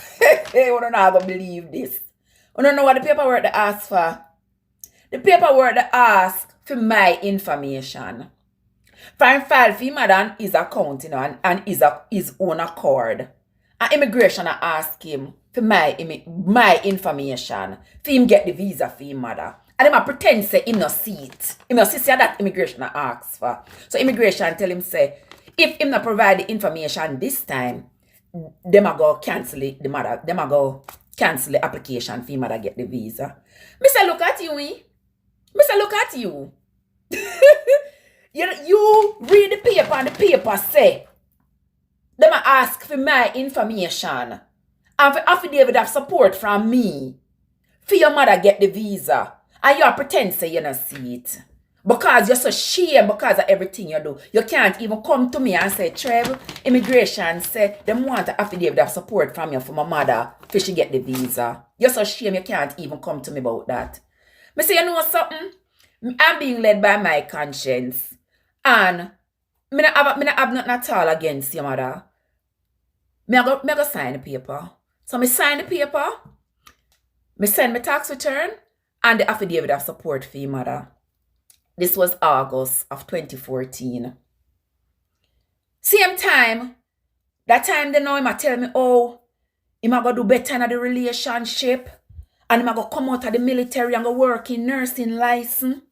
Hey, you don't know how to believe this. You don't know what the paperwork they ask for. The paperwork they ask for my information. Fine file for him and his account, you know, and his own accord. And immigration ask him for my information. For him get the visa for him mother. And him a pretend say him no see it. Him no see that immigration asks for. So immigration tell him say, if him not provide the information this time, them a go cancel it, the mother. Them a go cancel the application for him mother get the visa. Me say look at you, Me say look at you. You read the paper and the paper say, them ask for my information and for affidavit of support from me for your mother get the visa. And you pretend say you don't see it. Because you're so shame because of everything you do. You can't even come to me and say, Trev, immigration said them want an affidavit of support from you for my mother for she get the visa. You're so shame you can't even come to me about that. Me say, you know something? I'm being led by my conscience. And me not have nothing at all against your mother. Me go sign the paper. So me sign the paper. Me send my tax return and the affidavit of support for your mother. This was August of 2014. Same time, that time they know him a tell me, oh, him a go do better in the relationship. And him a go come out of the military and go work in nursing license.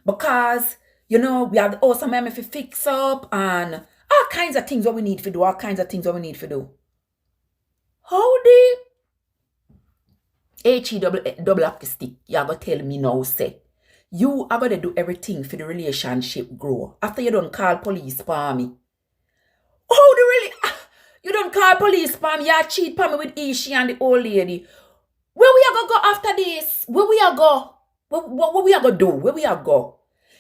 Because you know, we have the awesome to fix up and all kinds of things what we need to do, How the HE double up the stick, you are going to tell me now, say, you are going to do everything for the relationship grow. After you don't call police for me. How the really, you don't call police for me, you cheat for me with Ishi and the old lady. Where we are going to go after this? Where we are go? What we are going to do? Where we are go?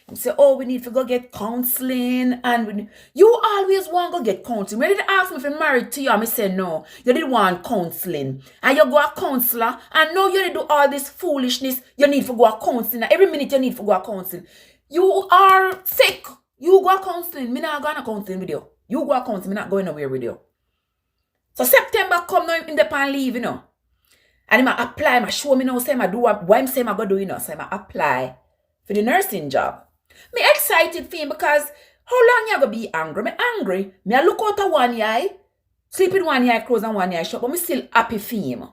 You say, oh, we need to go get counseling. And you always want to go get counseling. When they ask me if I'm married to you, I say no. You didn't want counseling. And you go a counselor. And now you do all this foolishness. You need to go a counseling. Every minute you need to go a counseling. You are sick. You go a counseling. Me not going to counseling with you. You go account, me not going nowhere with you. So September come now, in the pan leave, you know. And I apply, I show me now, say I do what I'm saying I go do, you know. So I apply for the nursing job. Me excited for him because how long you gonna be angry? Me angry. Me I look out of one eye, sleep with one eye closed and one eye shut, but me still happy for him.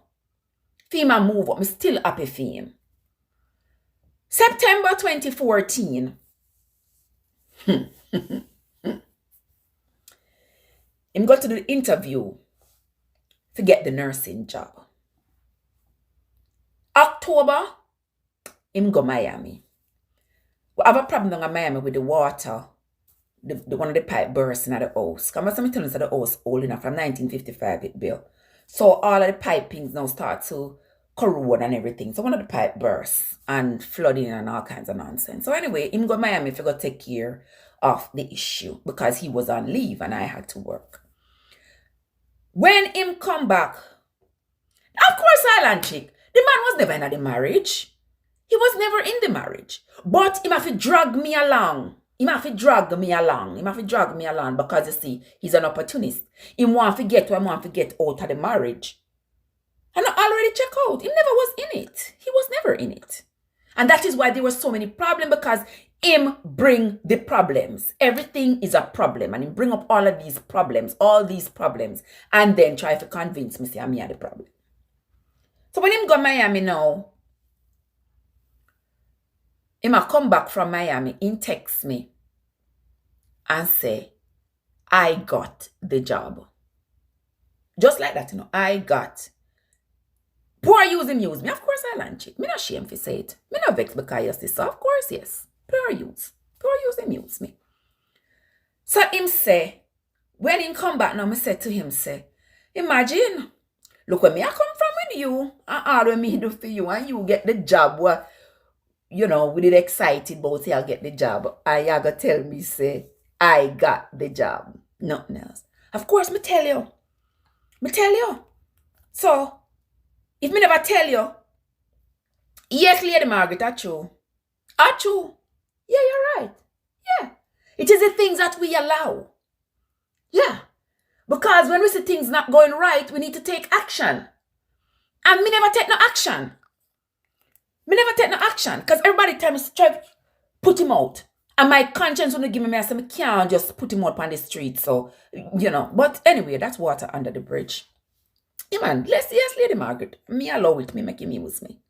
For him I move up, me still happy for him. September 2014. Him go to the interview to get the nursing job. October, him go Miami. We have a problem down in Miami with the water. The one of the pipe bursting at the house. Come on, tell us that the house old enough from 1955 it built. So all of the pipings now start to corrode and everything. So one of the pipe bursts and flooding and all kinds of nonsense. So anyway, him go Miami to go take care of the issue because he was on leave and I had to work. When him come back, of course, Island chick, the man was never in the marriage. He was never in the marriage. But him have to drag me along. Him have to drag me along. Him have to drag me along because you see, he's an opportunist. He want to get what he want to get out of the marriage. And I already check out. He never was in it. He was never in it. And that is why there were so many problems because him bring the problems. Everything is a problem. And he bring up all these problems, and then try to convince me, say, I'm here the problem. So when him go Miami now, him a come back from Miami, he text me and say, I got the job. Just like that, you know, I got. Poor use him use me. Of course I lunch it. Me not shame to say it. Me not vex because you say so. Of course, yes. Poor use him use me. So him say, when him come back now, me say to him, say, imagine, look where me I come from with you, and all what me do for you, and you get the job where, you know, we did excited about say I'll get the job. And you gonna tell me, say, I got the job. Nothing else. Of course, me tell you. So, if me never tell you, yes, Lady Margaret, that's true. That's true. Yeah, you're right. Yeah. It is the things that we allow. Yeah. Because when we see things not going right, we need to take action. And me never take no action. Because everybody tells me, Trev, put him out. And my conscience wouldn't give me, I say, I can't just put him out on the street. So, you know. But anyway, that's water under the bridge. Yeah, man. Yes, Lady Margaret. Me allow it. Me make him use me.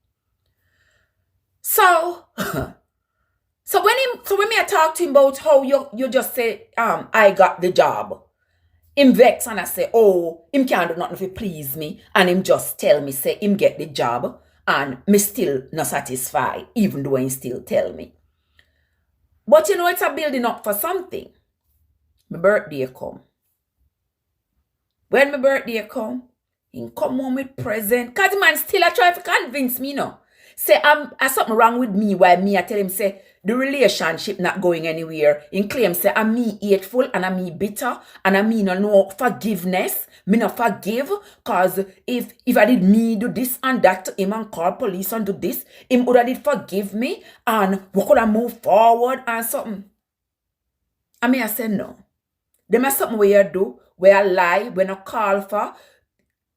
So, when me I talk to him about how you just say, I got the job. Him vex and I say, oh, him can't do nothing to please me. And him just tell me, say, him get the job. And me still not satisfied, even though he still tell me. But you know, it's a building up for something. My birthday come. When my birthday come, he come home with present. Because the man still a try to convince me, you know. Say, there's something wrong with me. Why me, I tell him, say, the relationship not going anywhere. He claim, say, I'm me hateful and I'm me bitter and I'm me no forgiveness. Me no forgive. Because if I did me do this and that to him and call police and do this, him would have did forgive me and we could have moved forward and something. I say, no. Them are something where you do, where I lie, when I call for,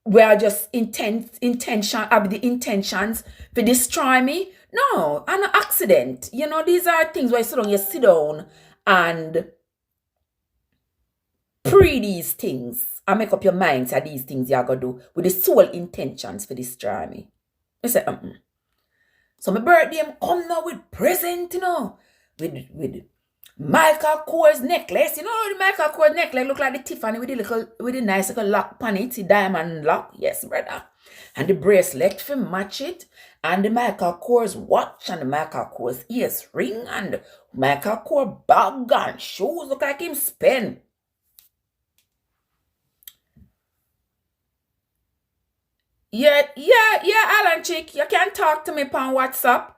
where I just have the intentions to destroy me. No, I'm an accident. You know, these are things where you sit down and pre these things and make up your mind that these things you're going to do with the sole intentions for destroy me. I say, So my birthday, I'm come now with present, you know, with Michael Kors necklace. You know, the Michael Kors necklace look like the Tiffany with the nice little lock on it, the diamond lock. Yes, brother. And the bracelet to match it. And the Michael Kors watch and the Michael Kors ears ring and the Michael Kors bag and shoes look like him spend. Yeah, Alan Chick, you can talk to me on WhatsApp.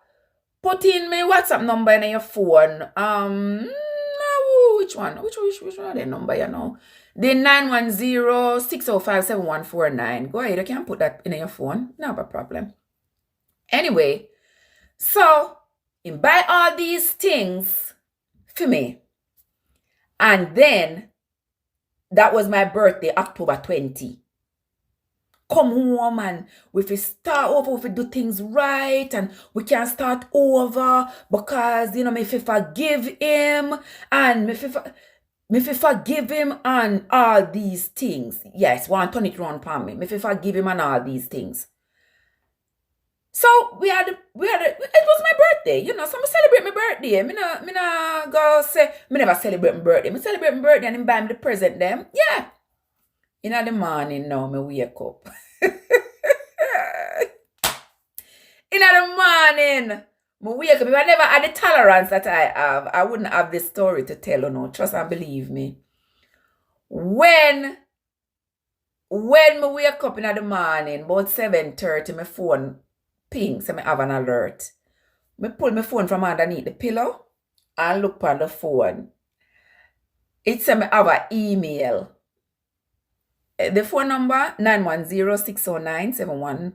Put in my WhatsApp number in your phone. Which one? Which one are the number, you know? The 910-605-7149. Go ahead, you can put that in your phone. No problem. Anyway, so, you buy all these things for me. And then, That was my birthday, October 20. Come home and we fi start over, we fi do things right, and we can start over because, me fi forgive him, and me fi forgive him and all these things. Yes, want turn it round for me. Me fi forgive him and all these things. So it was my birthday, so me celebrate my birthday. Me no go say, me never celebrate my birthday. Me celebrate my birthday and him buy me the present them. Yeah. In the morning now, me wake up. In the morning, me wake up. If I never had the tolerance that I have, I wouldn't have this story to tell you. No, trust and believe me. When me wake up in the morning, about 7:30, my phone ping, so me have an alert. Me pull my phone from underneath the pillow and look on the phone. It said me have an email. The phone number 910-609-71.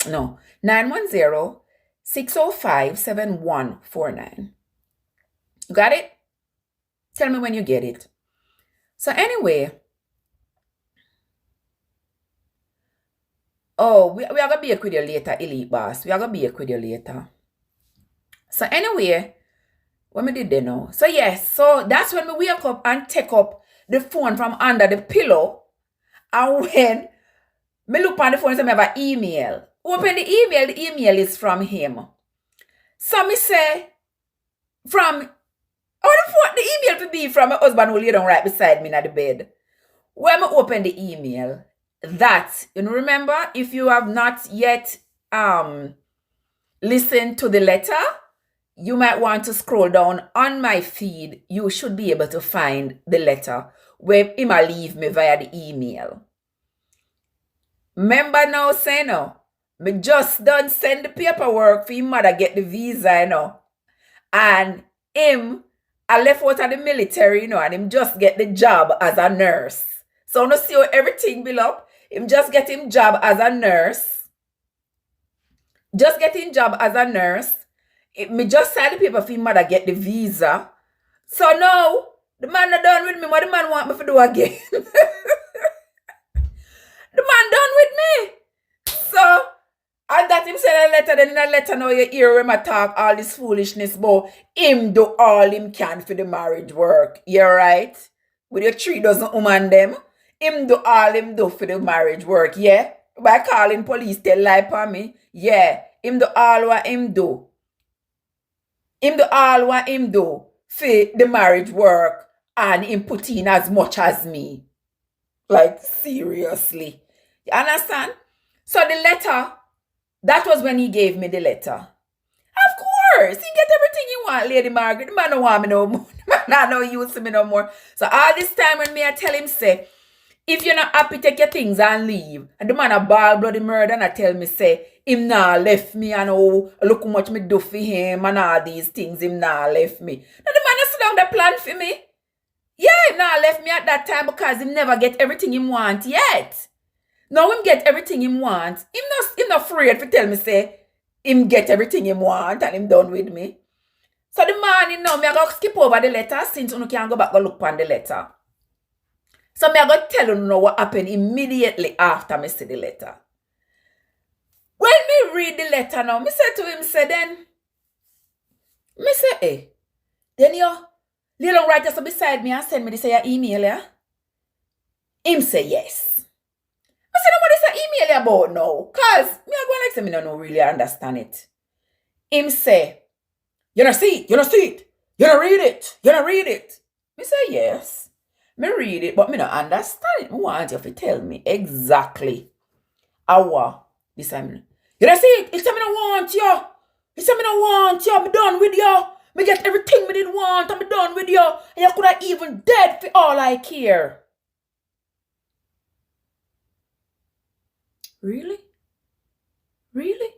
No, 910-605-7149. You got it? Tell me when you get it. So anyway, we are going to be with you later, Elite Boss. We are going to be with you later. So anyway, what me did they know? So yes, so that's when we wake up and take up the phone from under the pillow. And when me look on the phone, so me have an email. Open the email is from him. So me say, the email to be from my husband who lay down right beside me in the bed. When me open the email, remember, if you have not yet listened to the letter, you might want to scroll down on my feed. You should be able to find the letter where him a leave me via the email. Remember now, say no, me just done send the paperwork for him mother get the visa, and him I left out of the military, and him just get the job as a nurse. So no see how everything build up. Him just get him job as a nurse. Just getting job as a nurse. Me just sign the paper for him mother get the visa. So now the man not done with me. What the man want me to do again? The man done with me. So, and that him send a letter, then in a letter now you hear him talk all this foolishness about him do all him can for the marriage work. You're right? With your 3 dozen woman them. Him do all him do for the marriage work, yeah? By calling police tell lie for me. Yeah, him do all what him do. Him do all what him do for the marriage work, and him put in as much as me. Like, seriously. You understand? So the letter, that was when he gave me the letter. Of course, he get everything he want, Lady Margaret. The man don't want me no more. The man not no use to me no more. So all this time when me I tell him, say, if you're not happy, take your things and leave. And the man a ball bloody murder and I tell me, say, him nah left me and look how much me do for him and all these things, him nah left me. Now the man a sit down the plan for me. Yeah, him nah left me at that time because him never get everything him want yet. Now him get everything him want. Him not afraid to tell me, say, him get everything him want and him done with me. So the morning now, me I go skip over the letter since you can go back and look on the letter. So me I go tell you now what happened immediately after me see the letter. When me read the letter now, me say to him, say then, me say, hey, then you lay down right just beside me and send me this your email, yeah? Him say yes. I said, what is the email about now? Cause me I go like say me no really understand it. Him say, you don't see it, you don't see it, you don't read it, you don't read it. Me say yes. Me read it, but me don't understand it. Me want you to tell me exactly how this time. You don't see it? It's me don't want you. It's me don't want you. I'm done with you. Me get everything me did want. I'm done with you. And you could have even dead for all I care. Really? Really?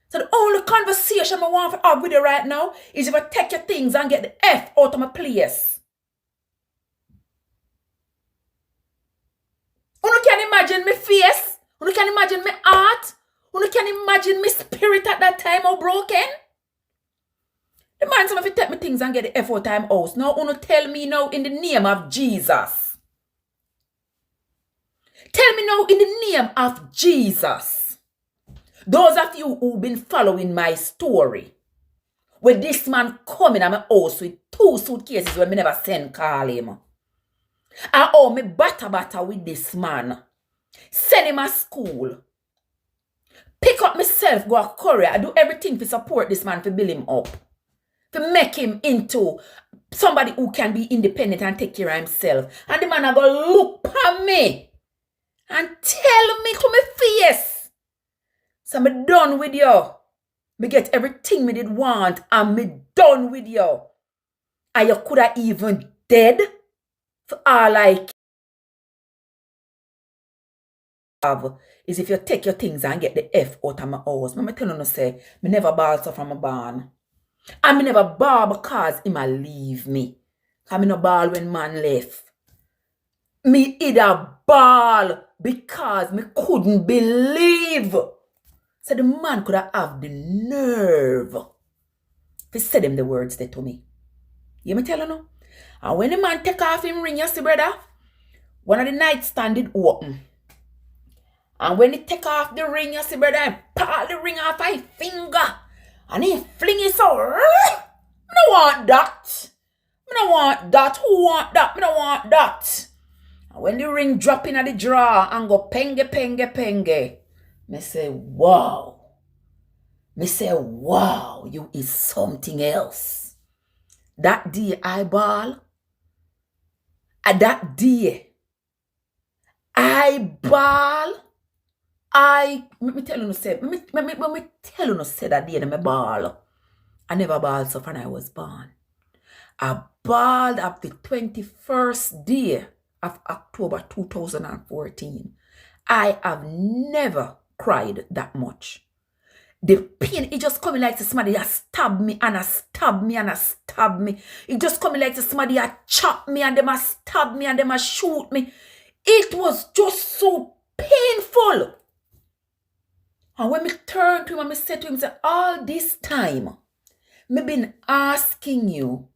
So the only conversation I want to have with you right now is if I take your things and get the F out of my place. You can imagine my face? You can imagine my heart? You can imagine my spirit at that time how broken? The man said if you take my things and get the F out of my house. Now you tell me now in the name of Jesus. Tell me now in the name of Jesus. Those of you who've been following my story, when this man coming at my house with 2 suitcases when me never send call him. I owe me batter with this man. Send him to school. Pick up myself, go to Korea. I do everything to support this man, to build him up. To make him into somebody who can be independent and take care of himself. And the man are going to look at me and tell me to my face. So I'm done with you. Me get everything me did want and me done with you. And you could have even dead for all I have is if you take your things and get the F out of my house. Me tell you no say, me never ball so from a barn. And me never ball because he might leave me. Because me no ball when man left. Me either ball because me couldn't believe. So the man could have the nerve to say them the words they to me. You me tell you no? And when the man take off him ring, you see brother, one of the nightstand did open. And when he take off the ring, you see brother, I pull the ring off my finger. And he fling it so. I don't want that. I don't want that. Who want that? I don't want that. And when the ring drop in at the drawer and go penge. Me say, wow. Me say, wow, you is something else. That day I ball. That day I ball. Let me tell you no say, let me tell you no say that day I ball. I never balled so when I was born. I balled up the 21st day of October 2014. I have never cried that much. The pain, it just coming like somebody that stab me and a stab me and a stab me. It just coming like somebody that chop me and them a stab me and them a shoot me. It was just so painful. And when me turn to him and me say to him, say, all this time, me been asking you,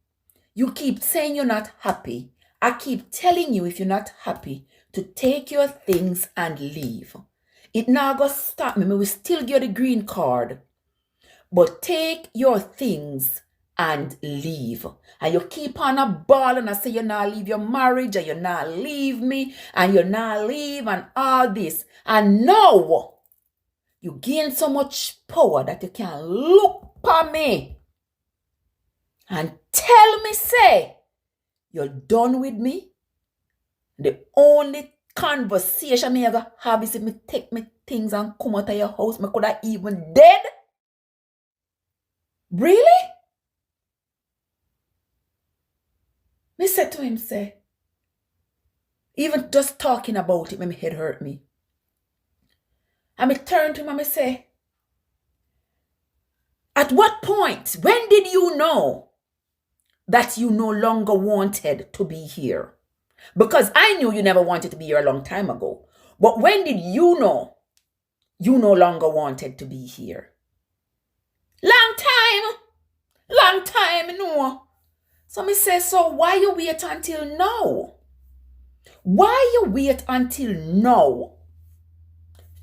you keep saying you're not happy. I keep telling you if you're not happy to take your things and leave. It now go stop me. Me will still get the green card. But take your things and leave. And you keep on a ball and I say you're not leave your marriage and you're not leave me and you're not leave and all this. And now you gain so much power that you can look at me and tell me, say, you're done with me. The only conversation me ever have is if me take me things and come out of your house. Me could have even dead. Really? Me said to him, say, even just talking about it, my head hurt me. And me turn to him and me say, at what point, when did you know that you no longer wanted to be here? Because I knew you never wanted to be here a long time ago. But when did you know you no longer wanted to be here? Long time, no. So me say, so why you wait until now? Why you wait until now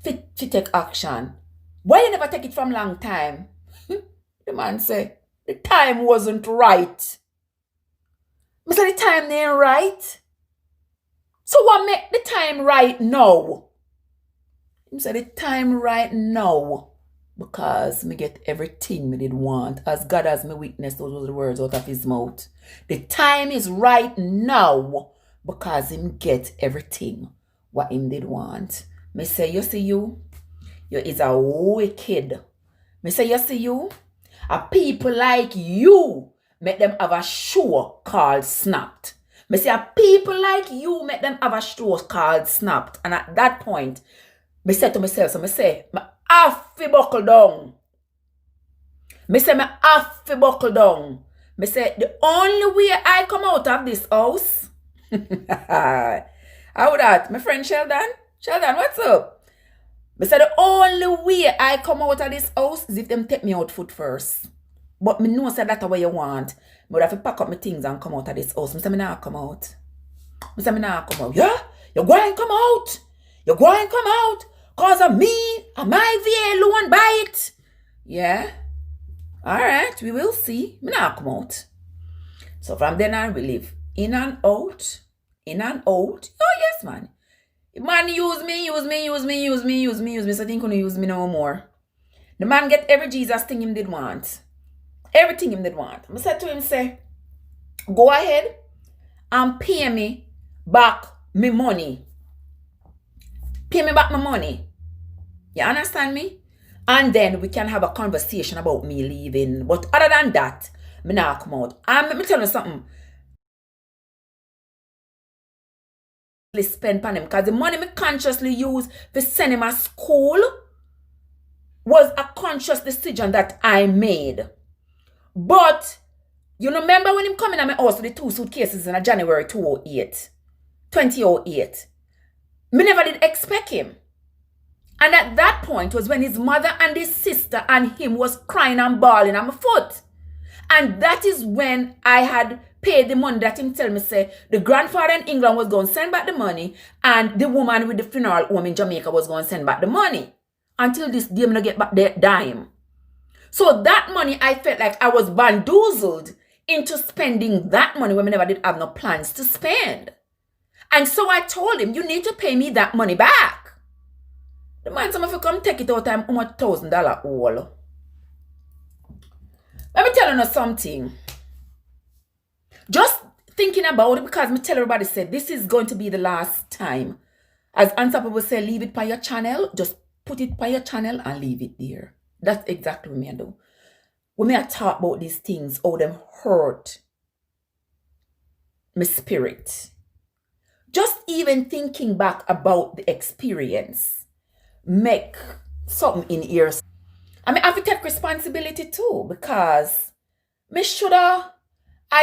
to take action? Why you never take it from long time? The man say, the time wasn't right. Me say, the time ain't right. So what make the time right now? He said the time right now because me get everything me did want. As God has me witness, those were the words out of his mouth. The time is right now because him get everything what him did want. Me say, you see you is a wicked. Me say, you see you, a people like you make them have a show called Snapped. Me say, a people like you make them have a show called Snapped. And at that point, me say to myself, so me say, me have to buckle down. Me say, me have to buckle down. Me say, the only way I come out of this house, how that? My friend Sheldon? Sheldon, what's up? Me say, the only way I come out of this house is if them take me out foot first. But me know say that's what you want. Me would have to pack up my things and come out of this house. Me say, me nah come out. Me say, me nah come out. Yeah? You going to come out? You go and come out because of me and my VA loan buy it. Yeah. All right, we will see. Me not come out. So from then on, we live in and out, in and out. Oh, yes, man. Man use me. So I think gonna use me no more. The man get every Jesus thing him did want. Everything him did want. I said to him, say, go ahead and pay me back my money. Pay me back my money. You understand me? And then we can have a conversation about me leaving. But other than that, me not come out. And let me tell you something. Spend on him because the money me consciously use to send him to school was a conscious decision that I made. But you remember when him coming at my house with the 2 suitcases in January 2008? Me never did expect him. And at that point was when his mother and his sister and him was crying and bawling at my foot. And that is when I had paid the money that him tell me, say, the grandfather in England was going to send back the money and the woman with the funeral home in Jamaica was going to send back the money. Until this day, I'm going to get back the dime. So that money, I felt like I was bamboozled into spending that money when I never did have no plans to spend. And so I told him, you need to pay me that money back. The man said, if you come take it out, I'm $1,000 all. Let me tell you something. Just thinking about it, because me tell everybody said, this is going to be the last time. As Unstoppable say, leave it by your channel. Just put it by your channel and leave it there. That's exactly what I do. When I talk about these things, how them hurt my spirit. Just even thinking back about the experience make something in ears. I mean, I have to take responsibility too, because I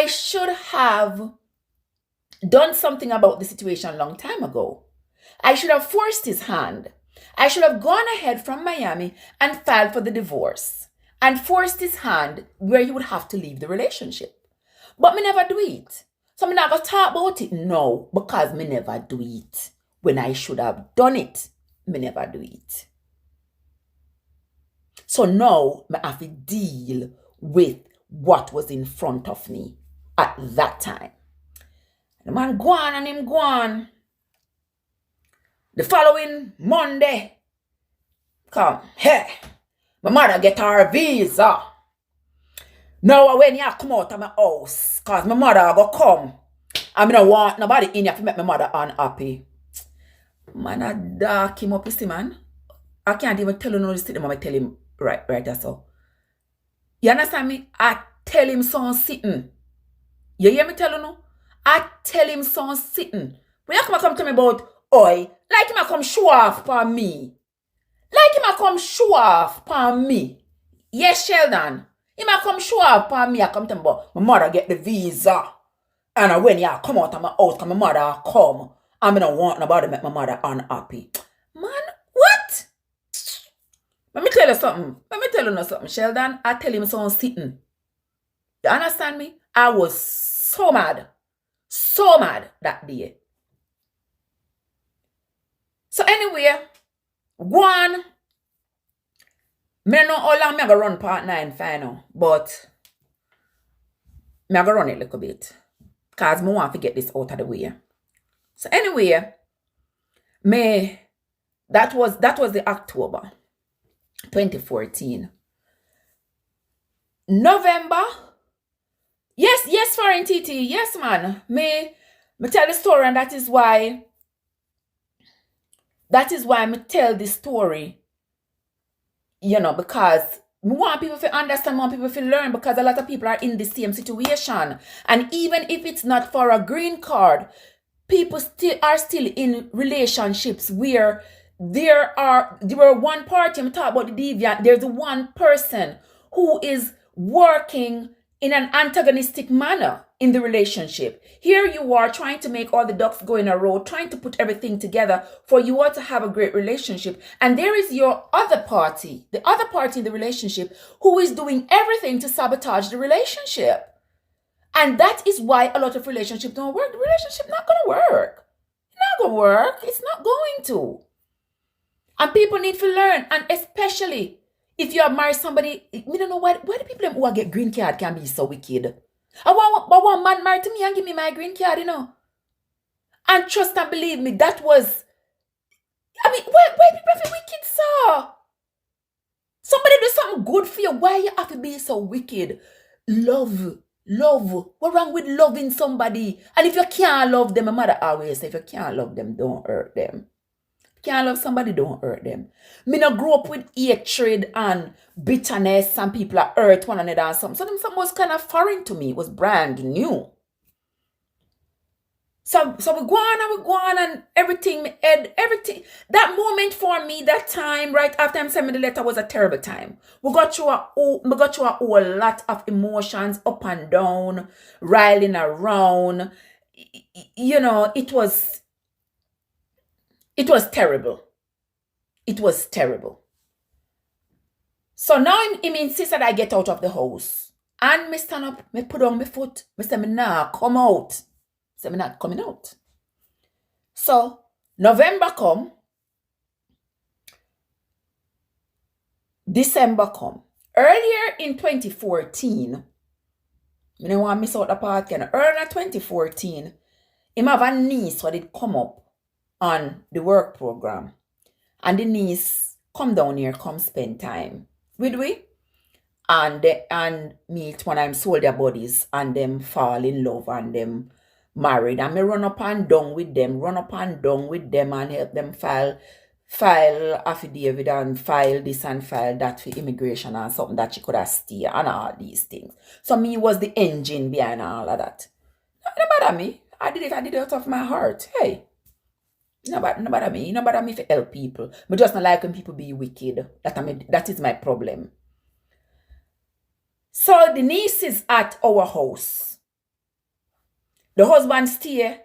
should have done something about the situation a long time ago. I should have forced his hand. I should have gone ahead from Miami and filed for the divorce and forced his hand where he would have to leave the relationship. But me never do it. So I'm not going to talk about it now because me never do it. When I should have done it, me never do it. So now I have to deal with what was in front of me at that time. The man go on and him go on. The following Monday, come, hey, my mother get her visa. Now when you come out of my house, cause my mother go come, I don't want nobody in here to make my mother unhappy. Man, I dark him up, you see, man. I can't even tell you no this thing, I tell him right that's all. You understand me? I tell him son sitting. You hear me tell you no? I tell him son sitting. When you come to me about, oi, like him I come show off for me. Like him I come show off for me. Yes, Sheldon. Him I come show off for me. I come to me about, my mother get the visa. And when you come out of my house, cause my mother come. I don't want nobody to make my mother unhappy. Man, what? Let me tell you something. Sheldon. I tell him someone sitting. You understand me? I was so mad that day. So anyway, one, me know how long I go run part 9 final, but I go run it a little bit. Because I want to get this out of the way. So anyway, that was the October 2014. November. Yes, foreign TT. Yes, man. Me tell the story, and that is why me tell this story. You know, because we want people to understand, want people to learn, because a lot of people are in the same situation. And even if it's not for a green card, people are still in relationships where there were one party, I'm talking about the deviant, there's one person who is working in an antagonistic manner in the relationship. Here you are trying to make all the ducks go in a row, trying to put everything together for you all to have a great relationship. And there is your other party, the other party in the relationship, who is doing everything to sabotage the relationship. And that is why a lot of relationships don't work. The relationship not going to work. It's not going to work. It's not going to. And people need to learn. And especially if you have married somebody, I don't know why the people who get green card can be so wicked. I want one man married to me and give me my green card, And trust and believe me, that was, why people have to be wicked, so? Somebody do something good for you. Why you have to be so wicked? Love. What's wrong with loving somebody? And if you can't love them, my mother always say, if you can't love them, don't hurt them. Can't love somebody, don't hurt them. Me not grow up with hatred and bitterness and people are hurt one another and something. So them something was kind of foreign to me. It was brand new. So we go on and everything, everything. That moment for me, that time, right after I'm sending the letter was a terrible time. We got through a whole lot of emotions up and down, riling around. It was terrible. It was terrible. So now him insist that I get out of the house. And me stand up, me put on my foot. Me say, me nah come out. So me not coming out. So November come. December come. Earlier in 2014, me don't want to miss out the part. Earlier in 2014, him have a niece who did come up on the work program. And the niece come down here, come spend time with we. And meet when I'm sold their bodies and them fall in love and them married. And me run up and down with them and help them file affidavit and file this and file that for immigration and something that she could have stay and all these things. So me was the engine behind all of that. No bother me. I did it out of my heart. Hey. No bother me. No bother me to help people. But just not like when people be wicked. That is my problem. So the niece is at our house. The husband stay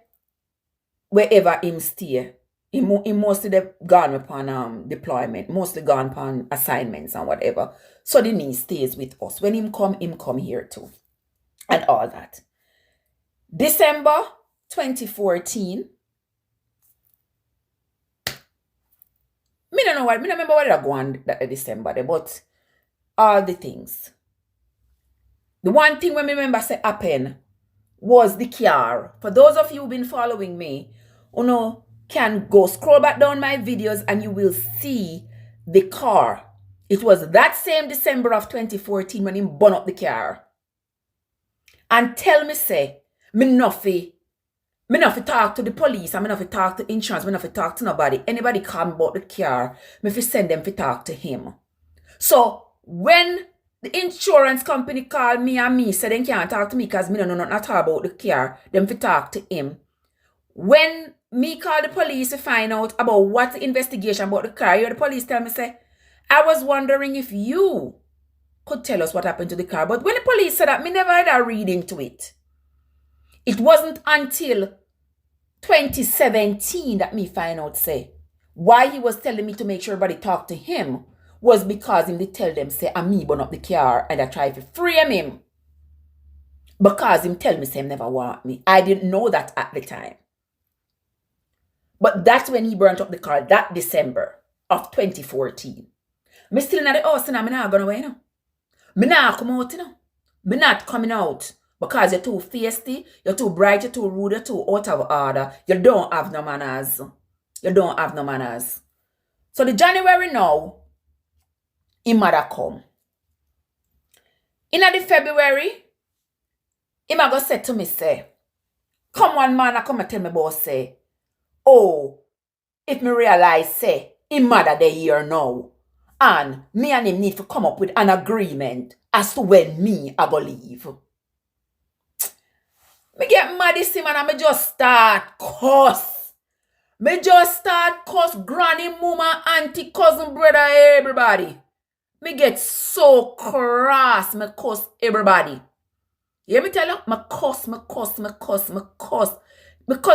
wherever him stay. He mostly gone upon deployment, mostly gone upon assignments and whatever. So the niece stays with us. When him come here too. And all that. December 2014. Me don't remember what I go on that December, but all the things. The one thing when me remember say happen was the car. For those of you who've been following me, can go scroll back down my videos and you will see the car. It was that same December of 2014 when he burn up the car. And tell me say, me nothing talk to the police, and me nothing talk to insurance, me nothing talk to nobody. Anybody come about the car, me fi send them to talk to him. So when the insurance company called me and me said they can't talk to me because me don't know nothing at all about the car, them fi talk to him. When me call the police to find out about what the investigation about the car, the police tell me say, I was wondering if you could tell us what happened to the car. But when the police said that, me never had a read into it. It wasn't until 2017 that me find out say why he was telling me to make sure everybody talk to him was because him did tell them say I'm me burn up the car and I try to frame him. Because him tell me say him never want me. I didn't know that at the time. But that's when he burnt up the car, that December of 2014. Me still in the house and I'm not going away now. Me not come out now. Me not coming out. Because you're too feisty, you're too bright, you're too rude, you're too out of order. You don't have no manners. You don't have no manners. So the January now, he mother come. In the February, he go say to me, say, come one man, I come and tell me about say, oh, if me realize, say, him mother they here now. And me and him need to come up with an agreement as to when me I go leave. Me get mad this him and me just start cuss. Me just start cuss granny, mama, auntie, cousin, brother, everybody. Me get so cross, me cuss everybody. You hear me tell you? Me cuss. Me cuss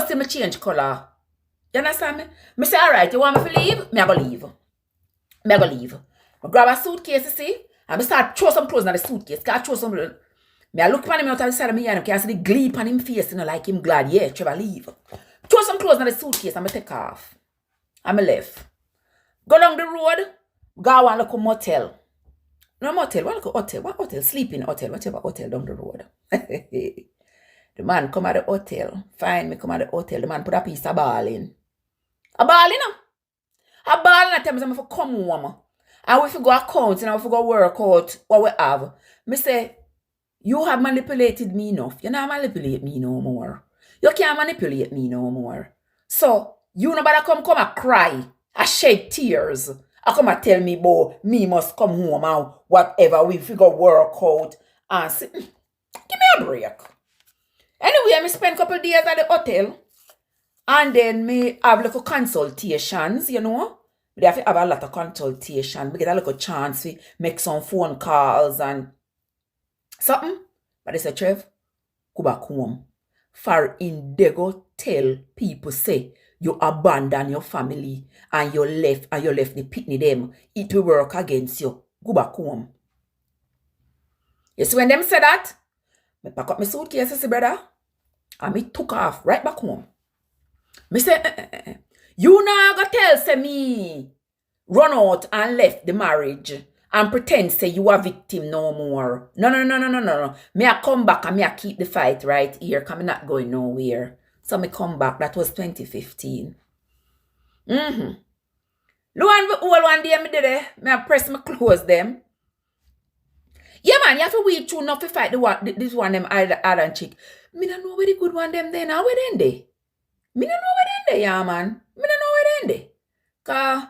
till me change color. You understand me? Me say, alright, you want me to leave? Me I go leave. I grab a suitcase, you see? And me start throw some clothes in the suitcase. I throw some... Me I look upon him out of the side of me and I see the glee on him face, like him glad, yeah, Trevor leave. Throw some clothes in the suitcase and I take off. And I left. Go down the road, go and look a motel. No motel, what look a hotel? What hotel? Sleeping hotel, whatever hotel down the road. The man come at the hotel. Find me come at the hotel. The man put a piece of ball in. A ball in. A ball in a time I come home. And if we go account and if we go work out what we have, me say, you have manipulated me enough. You not manipulate me no more. You can't manipulate me no more. So, you nobody come and cry. I shed tears. I come and tell me, boy, me must come home and whatever we figure work out. And say, give me a break. Anyway, I spend a couple days at the hotel. And then me have like a consultations, you know. We have to have a lot of consultation. We get a little chance to make some phone calls and something. But they say, Trev, go back home. For in they go tell people say you abandon your family and you left the pitney them. It will work against you. Go back home. You see when them say that, me pack up my suitcase, brother, and me took off right back home. Me say, you now go tell say me run out and left the marriage and pretend say you are victim no more. No. Me I come back and me I keep the fight right here because I'm not going nowhere. So me come back. That was 2015. Lo and all one day me did it. Me I press my clothes them. Yeah man, you have to wait through enough to fight this one them island chick. Me don't know where the good one them there now. Where then they? Me don't know where then they, yeah man. Me don't know where then they. Cause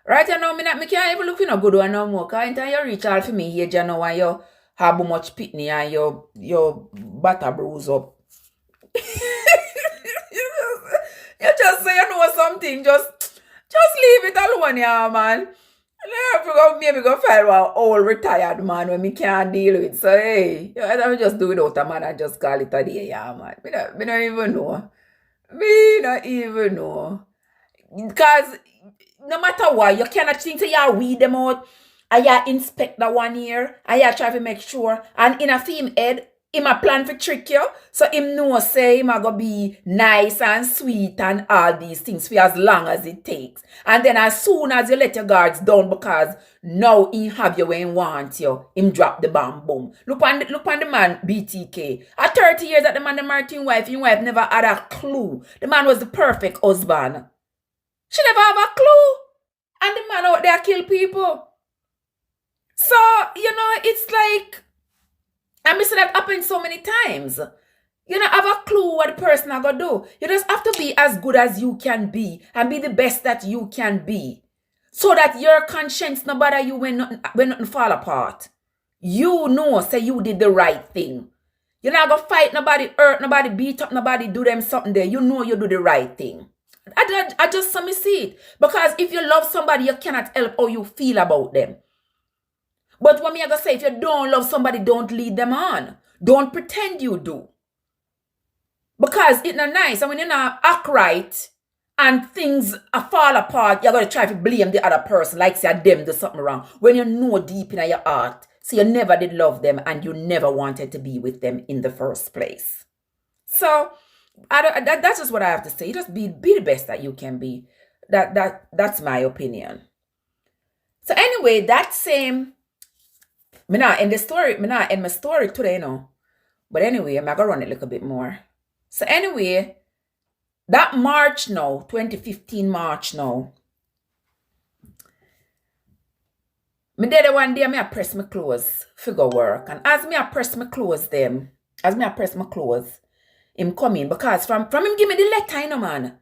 right now, me can't even look in a good one no more. Cause until you reach out for me here, you know, and you have much pitney and your butter bruise up. you just say you know something, just leave it alone, yeah, man. Maybe go find one old retired man when me can't deal with. So hey, I just do it without a man and just call it a day, yeah, man. Me don't even know. Me don't even know. Because no matter what, you cannot think to you weed them out and you inspect that 1 year and you try to make sure. And in a theme head, him a plan to trick you. So him know say him a go be nice and sweet and all these things for as long as it takes. And then as soon as you let your guards down because now he have you when he want you, him drop the bomb, boom. Look on the man BTK. At 30 years that the man the Martin wife, his wife never had a clue. The man was the perfect husband. She never have a clue. And the man out there kill people. So, you know, it's like, I miss that happened so many times. You don't have a clue what the person are going to do. You just have to be as good as you can be and be the best that you can be. So that your conscience no bother you when nothing fall apart. You know, say you did the right thing. You're not going to fight nobody, hurt nobody, beat up nobody, do them something there. You know you do the right thing. I just saw me see it. Because if you love somebody, you cannot help how you feel about them. But what me I gonna say, if you don't love somebody, don't lead them on. Don't pretend you do. Because it's not nice. And when you not act right and things fall apart, you're gonna try to blame the other person, like say them do something wrong. When you know deep in your heart, so you never did love them and you never wanted to be with them in the first place. So that's just what I have to say. You just be the best that you can be. That's my opinion. So anyway, that same me not end my story today, you know. But anyway, I'm gonna run it a little bit more. So anyway, that March now, 2015 March now. Me did one day, I press my clothes, figure work. And as I press my clothes him come in because from him give me the letter, you know, man.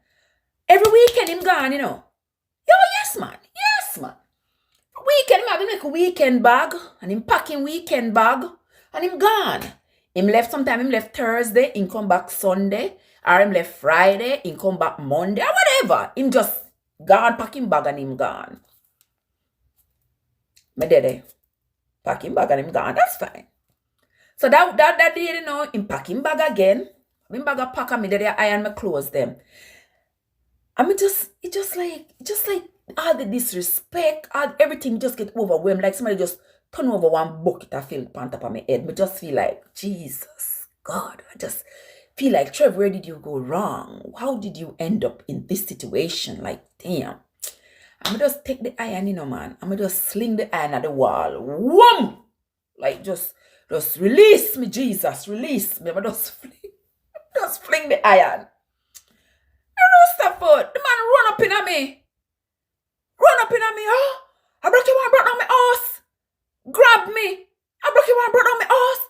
Every weekend him gone, you know. Yo, yes, man. Weekend, him have him like a weekend bag and him packing weekend bag and him gone. Him left sometime, him left Thursday, him come back Sunday, or him left Friday, him come back Monday, or whatever. Him just gone, packing bag and him gone. Me did packing bag and him gone. That's fine. So that day, you know, him packing bag again. Him bag a pack and me did iron my clothes them. I mean, it just like all the disrespect, everything just get overwhelmed. Like somebody just turn over one bucket of filth on top of my head. Me just feel like, Jesus, God. I just feel like, Trev, where did you go wrong? How did you end up in this situation? Like, damn. I'm just take the iron, man. I'm just sling the iron at the wall. Wham! Like, just release me, Jesus. Release me. I'm just fling the iron. Stop it. The man run up in at me. Oh, I broke you one, brought down my ass. Grab me. I broke you one, brought down my ass.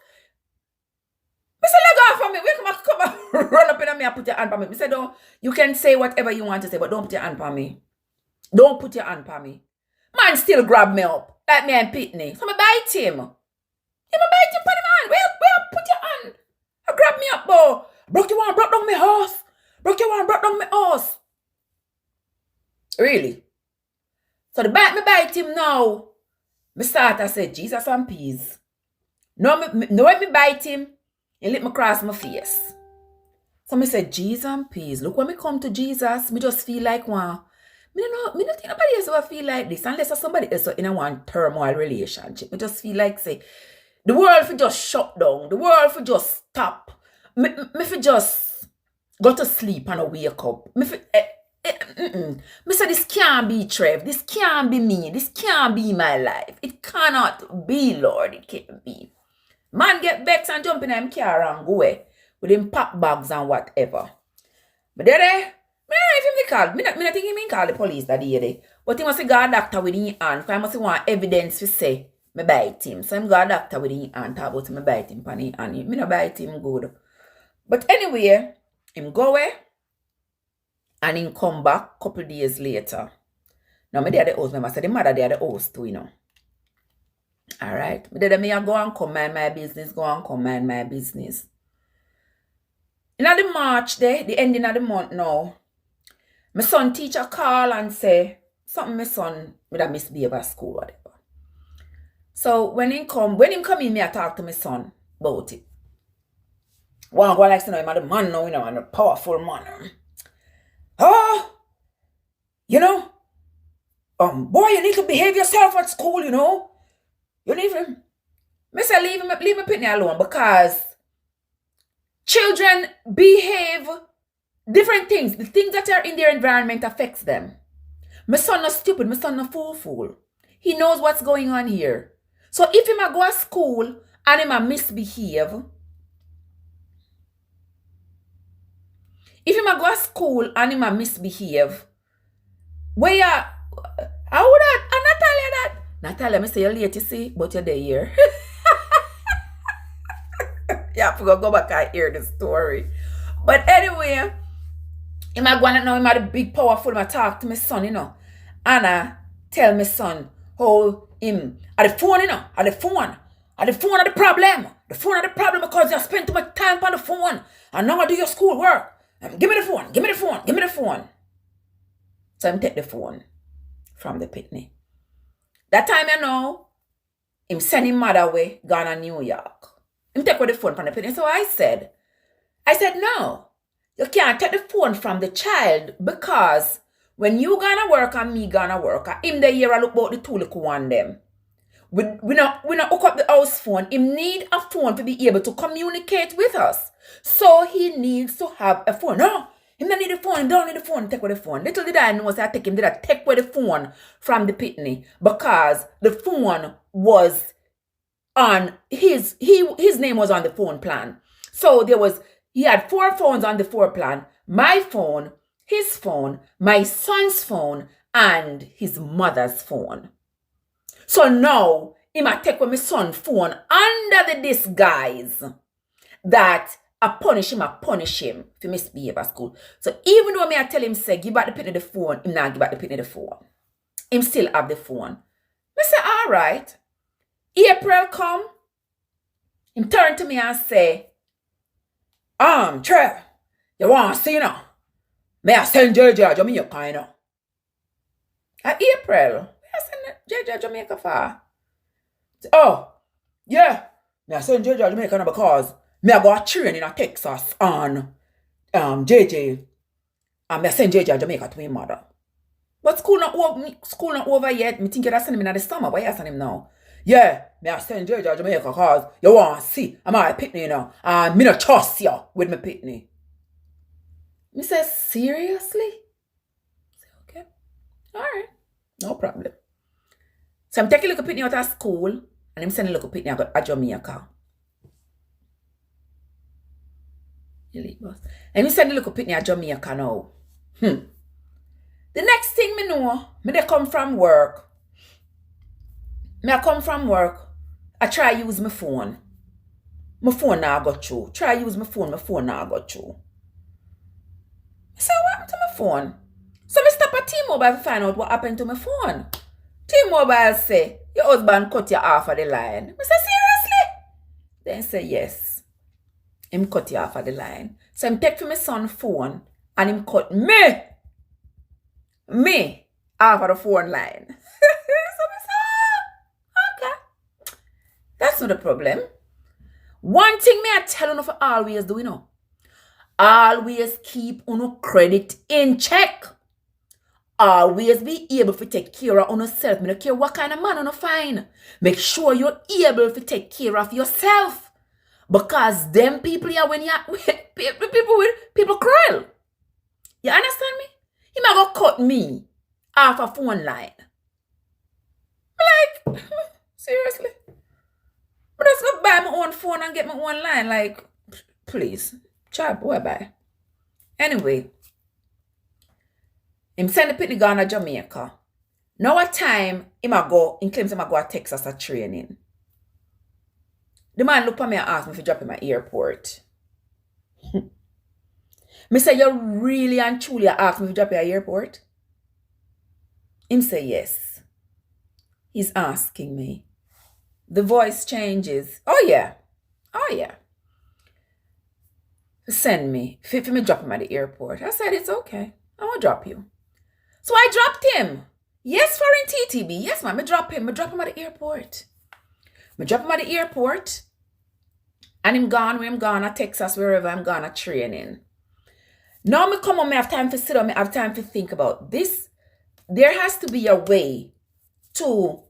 I said, let go off of me. Come on. Run up in at me and put your hand on me. I said, don't. You can say whatever you want to say, but don't put your hand on me. Don't put your hand on me. Man still grab me up. Like me and Pitney. So I bite him. Yeah, I bite him on the hand. Where put your hand? I grab me up, boy. Broke you one, brought down my horse. Broke you one, brought down my horse. Really? So the bite him now. Me start, I said, Jesus and peas. No, when me bite him, he let me cross my face. So me said, Jesus and peas. Look, when me come to Jesus, me just feel like one. Me don't think nobody else ever feel like this unless somebody else in a one turmoil relationship. Me just feel like, say, the world for just shut down. The world for just stop. Me for just go to sleep and wake up. Me say this can't be Trev. This can't be me. This can't be my life. It cannot be, Lord. It can't be. Man get vexed and jump in him car and go away with him pack bags and whatever. But then, if him call, me not think him call the police that day. But he must go a doctor with his hand. Because I must want evidence to say me bite him. So him go a doctor with his hand. Talk about me bite him pan his hand. Me not bite him good. But anyway, him go away. And him come back a couple days later. Now, me there the house. Remember, I said the mother there the house too, Alright. Me there me go and come mind my business. In the March there, the ending of the month now, my son teacher call and say, something my son would have misbehave at school, whatever. So when him come in, me I talk to my son about it. One go like say, him a the man now, and a powerful man. Oh, boy, you need to behave yourself at school, You need to, me say leave me Pitney alone because children behave different things. The things that are in their environment affects them. My son not stupid, my son not fool. He knows what's going on here. So if him a go to school and him a misbehave, where how would that? And Natalia, me say you're late, you see, but you're there here. You have to go back and hear the story. But anyway, him a go and now him a the big powerful, I talk to my son, And I tell my son how him at the phone, at the phone are the problem. The phone are the problem because you spend too much time on the phone. And now I do your school work. Give me the phone. So him take the phone from the Pitney. That time him send him mother away, gone to New York. Him take away the phone from the Pitney. So I said, no, you can't take the phone from the child because when you gonna work and me gonna work, him the year I look about the two little one them. We not hook up the house phone. Him need a phone to be able to communicate with us. So he needs to have a phone. No, him don't need the phone. Him don't need the phone. Take away the phone. Little did I know that I take away the phone from the Pitney because the phone was on his name was on the phone plan. So he had 4 phones on the 4 plan. My phone, his phone, my son's phone, and his mother's phone. So now, he might take with my son's phone under the disguise that I punish him if he misbehave at school. So even though I tell him, say, give back the Pitney the phone, him not give back the Pitney the phone. Him still have the phone. I say, all right. April come, him turn to me and say, Trev, you want to see now? May I send JJ Jamaica, April. JJ Jamaica for? Oh, yeah. Me I send JJ Jamaica because me I go a train in Texas on JJ. And me I send JJ Jamaica to my mother. But school not over yet. Me think you send him in the summer. Why you send him now? Yeah, me I send JJ Jamaica because you want to see. I'm a Pitney now. And me not trust you with my Pitney. Me say, seriously? I say, okay. Alright. No problem. So I'm taking a little pitney out of school and I'm sending a little pitney out of Jamaica. And I'm sending a little pitney out of Jamaica now. The next thing me know, me they come from work. I come from work. I try use my phone. My phone now got through. Try use my phone now got through. I say, what happened to my phone? So I stop at T-Mobile to find out what happened to my phone. T-Mobile say, your husband cut you off of the line. I say, seriously? Then say, yes. Him cut you off of the line. So him take for my son's phone and him cut me off of the phone line. So I say, okay. That's not a problem. One thing me I tell you for always do, you know. Always keep your credit in check. Always be able to take care of yourself. I don't care what kind of man you find. Make sure you're able to take care of yourself. Because them people here, when you people cruel. You understand me? He might go cut me off a phone line. Like, seriously? But just go buy my own phone and get my own line. Like, please. Chap, bye. Anyway, him send the pitney gone to Jamaica. Now a time, he claims he might go to Texas at training. The man look at me and ask me if he drop him at airport. Me say, you really and truly ask me if he drop him at airport? Him say, yes. He's asking me. The voice changes. Oh, yeah. Send me. If me drop him at the airport. I said, it's okay. I will drop you. So I dropped him. Yes, foreign TTB. Yes, ma'am. I drop him. I drop him at the airport. And him gone where I'm gone at Texas, wherever I'm gone at training. Now me come on, me have time to sit down, me have time to think about this. There has to be a way to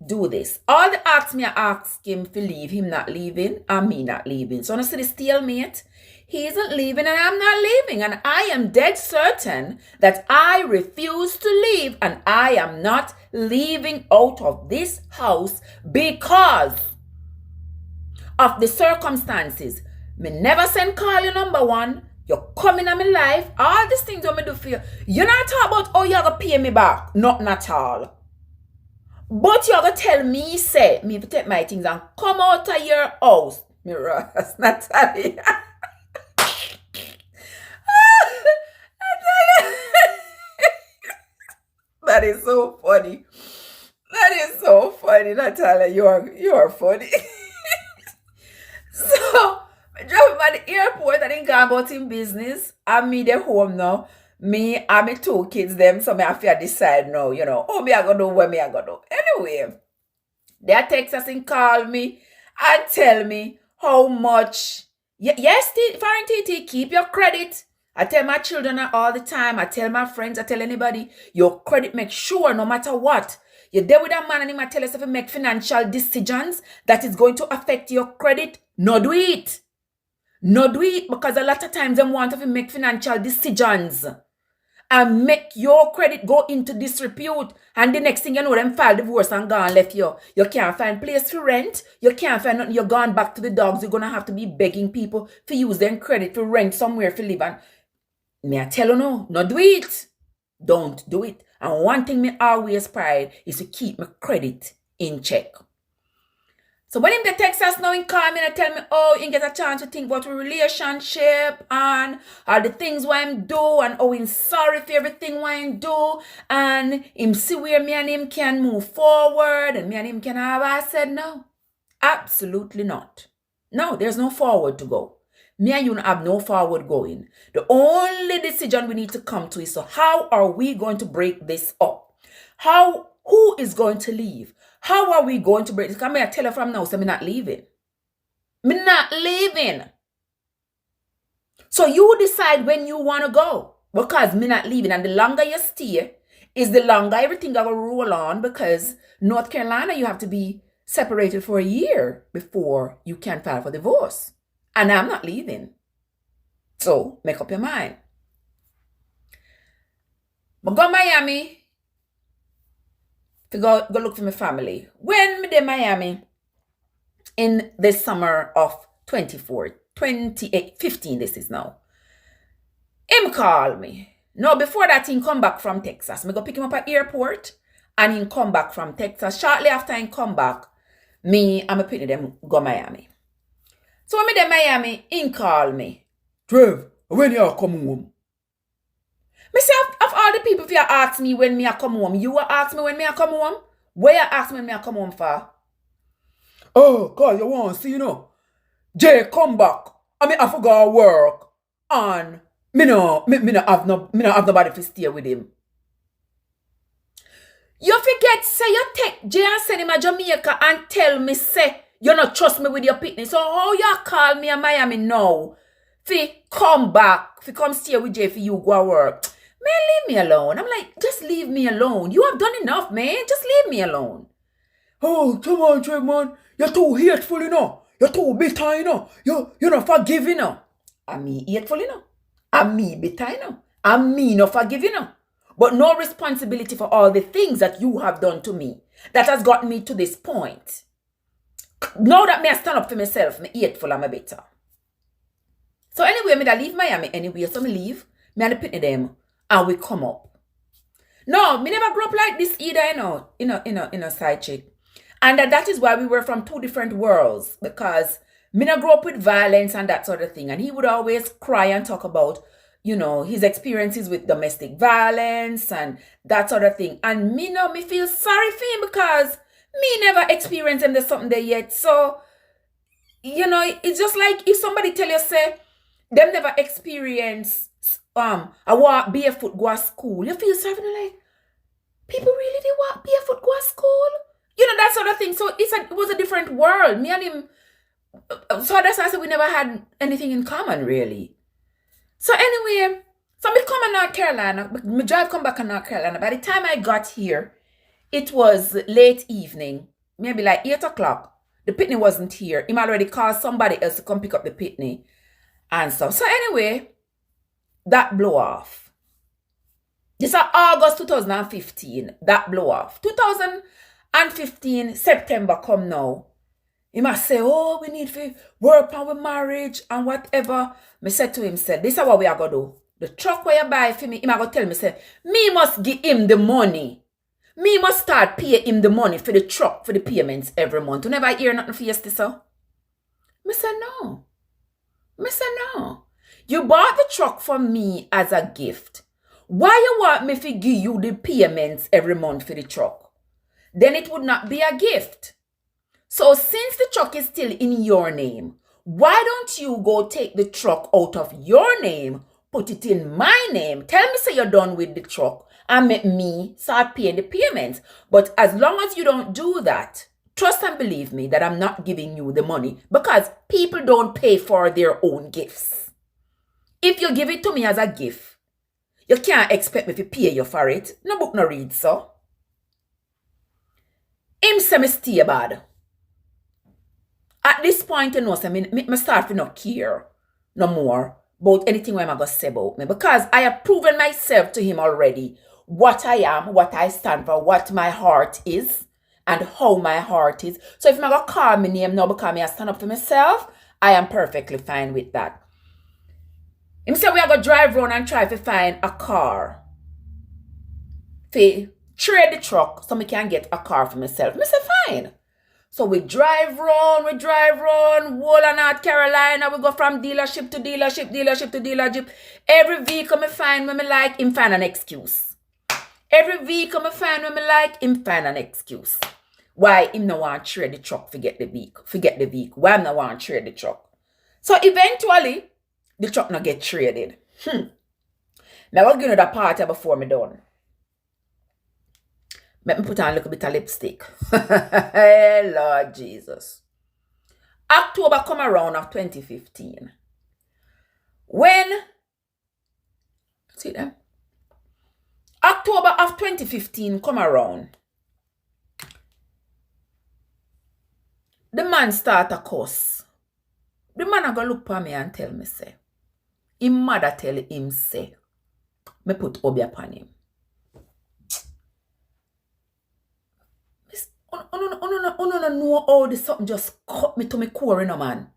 do this. All the acts me ask him to leave, him not leaving, and me not leaving. So I see the stalemate. He isn't leaving and I'm not leaving. And I am dead certain that I refuse to leave and I am not leaving out of this house because of the circumstances. Me never send call you number one. You're coming in my life. All these things I do for you. You're not talking about, oh, you're going to pay me back. Nothing at all. But you're going to tell me, say, me to take my things and come out of your house. Me Ross, Natalia. That is so funny. Natalia. You are funny. So, I drove him at the airport and he gone about in business. And me there home now. Me and my two kids them. So me have to decide now, you know. Oh, me I gonna do what me I gonna do. Anyway, they text us and call me and tell me how much. Yes, foreign TT, keep your credit. I tell my children all the time. I tell my friends. I tell anybody. Your credit, make sure no matter what. You're there with a man and he might tell us if you make financial decisions that is going to affect your credit. No do it. Because a lot of times them want to make financial decisions and make your credit go into disrepute. And the next thing you know, them file divorce and gone left you. You can't find place to rent. You can't find nothing. You're gone back to the dogs. You're going to have to be begging people to use their credit to rent somewhere to live. And may I tell you no do it. Don't do it. And one thing me always pride is to keep my credit in check. So when him get text us now, he call me and tell me, oh, he get a chance to think about a relationship and all the things what him do and oh, he's sorry for everything what him do and him see where me and him can move forward and me and him can have. I said, no, absolutely not. No, there's no forward to go. Me and you have no forward going. The only decision we need to come to is, so how are we going to break this up? Who is going to leave? How are we going to break this? Come here, tell her from now, so I'm not leaving. I'm not leaving. So you decide when you want to go. Because I'm not leaving. And the longer you stay, is the longer everything going to roll on. Because North Carolina, you have to be separated for a year before you can file for divorce. And I'm not leaving. So, make up your mind. But go Miami. to go look for my family. When me in Miami in the summer of 24, 28, 15, this is now. Him call me. No, before that, he come back from Texas. Me go pick him up at airport and he come back from Texas. Shortly after he come back, me and my pitney them go Miami. So when me in Miami, he call me. Trev, when you come home? Me say, of all the people, if you ask me when me a come home, you will ask me when me a come home? Where you ask me when me a come home for? Oh, cause you want to see, you know. Jay come back. I mean, I forgot work. And me no have nobody to stay with him. You forget, say you take Jay and send him to Jamaica and tell me, say, you not trust me with your pitney. So how you call me in Miami now? Fi come back, fi come stay with Jay for you go work. Man, leave me alone. I'm like, just leave me alone. You have done enough, man. Just leave me alone. Oh, come on, Trev, man. You're too hateful, you know. You're too bitter, you know. You're not forgiving, you know. I'm me hateful, you know. I'm me bitter, you know. I'm me not forgiving, you know. But no responsibility for all the things that you have done to me that has gotten me to this point. Now that me I stand up for myself, me hateful and me bitter. So anyway, me da leave Miami anyway. So me leave, me and the pitney them, and we come up. No, me never grew up like this either, you know, side chick. And that is why we were from two different worlds, because me not grew up with violence and that sort of thing. And he would always cry and talk about, you know, his experiences with domestic violence and that sort of thing. And me feel sorry for him because me never experienced him something there yet. So, you know, it's just like if somebody tell you, say, them never experience I walk barefoot go to school. You feel sorry, like, people really did walk barefoot go to school? You know, that sort of thing. So it was a different world. Me and him, so that's why I said we never had anything in common, really. So anyway, so me come to North Carolina. Me drive come back to North Carolina. By the time I got here, it was late evening, maybe like 8 o'clock. The pitney wasn't here. Him already called somebody else to come pick up the pitney and stuff. So anyway, that blow off. This is August 2015. That blow off. 2015, September come now. He must say, oh, we need to work on with marriage and whatever. Me said to him, said, this is what we are going to do. The truck where you buy for me, he might go tell me, say, me must give him the money. Me must start pay him the money for the truck, for the payments every month. You never hear nothing for yesterday, sir? Me said, no. Me said, no. You bought the truck for me as a gift. Why you want me to give you the payments every month for the truck? Then it would not be a gift. So since the truck is still in your name, why don't you go take the truck out of your name, put it in my name, tell me say you're done with the truck, and make me start paying the payments. But as long as you don't do that, trust and believe me that I'm not giving you the money, because people don't pay for their own gifts. If you give it to me as a gift, you can't expect me to pay you for it. No book, no read, so. Him say me stay bad. At this point, you know, so me start to not care no more about anything I'm going to say about me, because I have proven myself to him already what I am, what I stand for, what my heart is, and how my heart is. So if I'm going to call my name now because I stand up for myself, I am perfectly fine with that. Him say we are going to drive around and try to find a car. To trade the truck so I can get a car for myself. I say fine. So we drive round, whole of North Carolina. We go from dealership to dealership. Every vehicle I find when I like, him find an excuse. Every vehicle I find when I like, him find an excuse. Why him no want to trade the truck, forget the vehicle. Why him no want to trade the truck? So eventually, the truck no get traded. Now I'll give you that part before me done. Let me put on a little bit of lipstick. Hey, Lord Jesus. October come around of 2015. When, see them? October of 2015 come around. The man start a cuss. The man a go look for me and tell me, say, his mother tell him, say, me put Obi upon him. know how this something just cut me to my core, you know, man.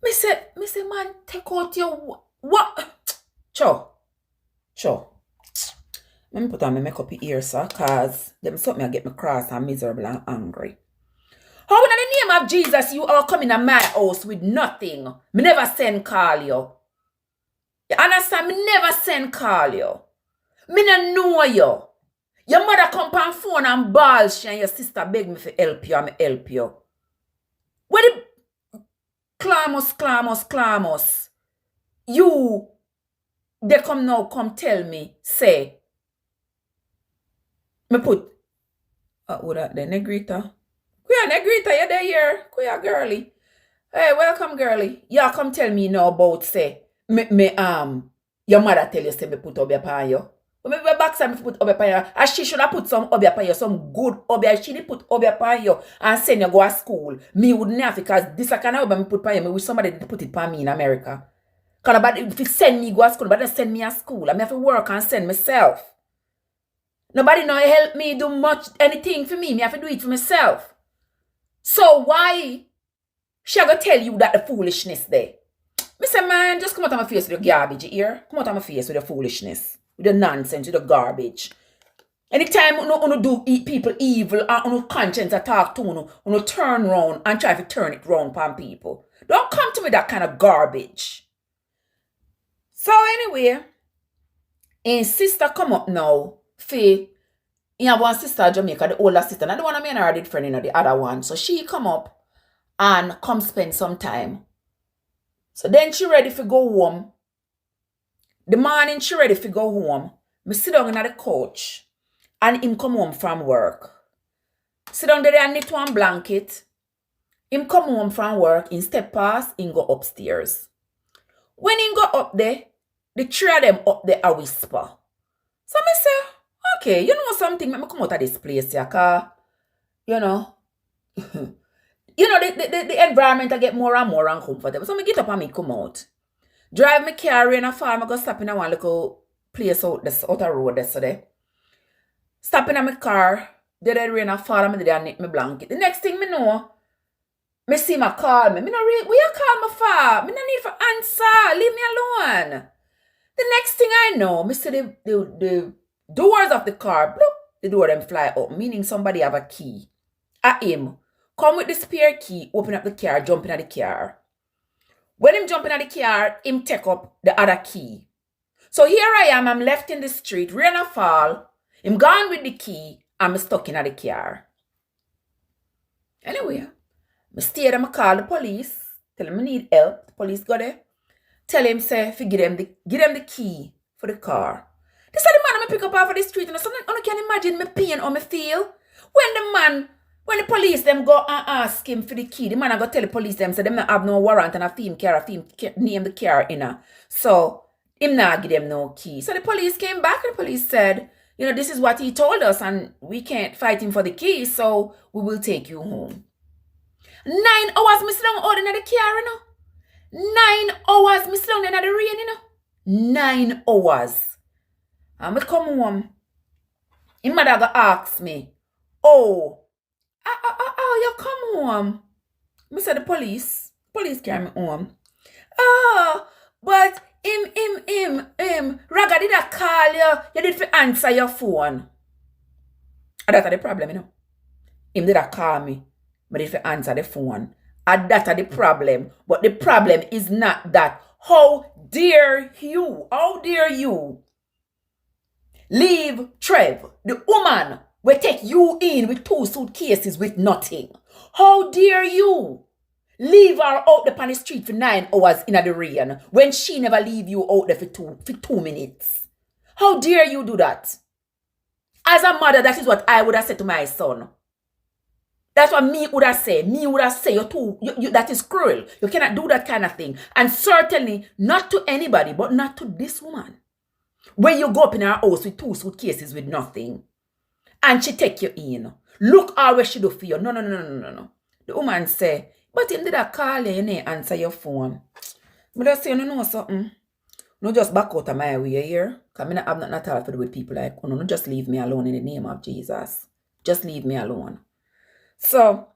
Me say, man, take out your what? Cho. Let me put on my makeup here, sir, cause them something I get me cross and miserable and angry. How in the name of Jesus you all come in my house with nothing? Me never send call you. You understand? Me never send call you. Me no know you. Your mother come on phone and bawl she and your sister beg me for help you and me help you. What the clamus. You they come tell me, say me put what that the negrita. Kuya negrita, you there here? Kuya girly. Hey, welcome girly. Y'all come tell me now about say your mother tell you say me put obia pan you. But me back say me put obia pan you. And she should have put some obia pan you, some good obia. She did put obia pan you and send you go to school. Me wouldn't have because this I kind of obia me put pan you. Me wish somebody did put it pan me in America. Cause nobody if it send me go to school, but they send me to school. I have to work and send myself. Nobody no help me do much anything for me. Me have to do it for myself. So why she gonna tell you that the foolishness there? Me say, man, just come out of my face with your garbage, you hear? Come out of my face with your foolishness, with your nonsense, with your garbage. Anytime you do people evil and you conscience attack to you turn round and try to turn it round upon people. Don't come to me that kind of garbage. So anyway, and sister come up now. You have one sister in Jamaica, the older sister, and the one I mean I did friend, you know, the other one. So she come up and come spend some time. So then she ready to go home. The morning she ready to go home. Me sit down in the couch and him come home from work. Sit down there and knit one blanket. Him come home from work, in step past, him go upstairs. When he go up there, the three of them up there a whisper. So me say, okay, you know something, let me come out of this place, yeah, cause, you know, the environment I get more and more uncomfortable. So I get up and me come out. Drive my car in a farm, I go stop in a one little place out this outer road there. Stop in my car, the rain a fall, and I knit my blanket. The next thing me know, me see my call me. Me no real, where you call me for? Me no need for answer. Leave me alone. The next thing I know, me see the doors of the car, bloop, the door them fly up, meaning somebody have a key. At him, come with the spare key, open up the car, jump in the car. When him jump in the car, him take up the other key. So here I am, I'm left in the street, rain a fall, him gone with the key, I'm stuck in the car. Anyway, I stay there, I call the police, tell him I need help. The police go there. Tell him, say, give them the key for the car. This is the man I pick up off of the street, and so I can imagine my pain or me feel. When the police them go and ask him for the key, the man I go tell the police them, say them not have no warrant and a film name the car in her. So, him not give them no key. So the police came back and the police said, you know, this is what he told us and we can't fight him for the key, so we will take you home. 9 hours me sit down out in the car, you know. 9 hours me sit down in the rain, you know. 9 hours. And me come home. His mother go ask me, you come home. Me say the police carry me home. But Raga did I call you? You did for answer your phone. And that's the problem, you know. Him did I call me, but did for answer the phone. And that's the problem. But the problem is not that. How dare you? How dare you leave Trev, the woman, will take you in with 2 suitcases with nothing? How dare you leave her out there on the street for 9 hours in the rain when she never leave you out there for two minutes? How dare you do that? As a mother, that is what I would have said to my son. That's what me would have said. Me would have said, that is cruel. You cannot do that kind of thing. And certainly not to anybody, but not to this woman. When you go up in her house with 2 suitcases with nothing, and she take you in. Look all what she do for you. No. The woman say, but him did I call you, you didn't answer your phone. But I say, you know something? No just back out of my way here. Because I not have nothing at all to do with people like, no, just leave me alone in the name of Jesus. Just leave me alone. So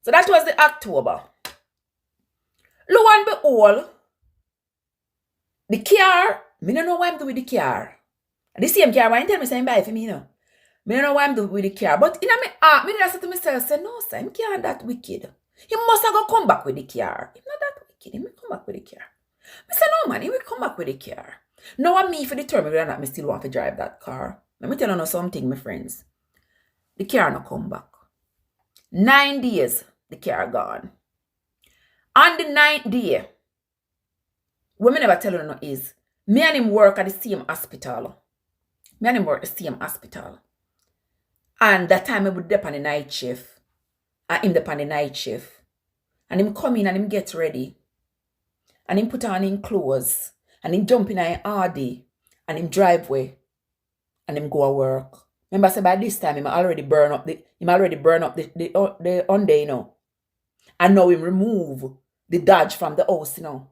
that was the October. Lo and behold, the car, me don't know what I'm doing with the car. The same car, why you tell me say buy for me, you know? Me don't know what I'm doing with the car. But in my heart, me just say to myself, say, no, sir, him can't that wicked. He must have go come back with the car. He's not that wicked. He will come back with the car. I say, no, man, he will come back with the car. Now I'm me for determine whether or not me still want to drive that car. Let me tell you something, my friends. The car no come back. 9 days, the car gone. On the 9th day, what me never tell you no is, me and him work at the same hospital. Me and him work at the same hospital. And that time I would dip on the night shift. And him dip on the night shift. And him come in and him get ready. And him put on him clothes. And him jump in a RD. And him driveway. And him go to work. Remember, say by this time him already burn up the Hyundai, you know. And now him remove the Dodge from the house, you know.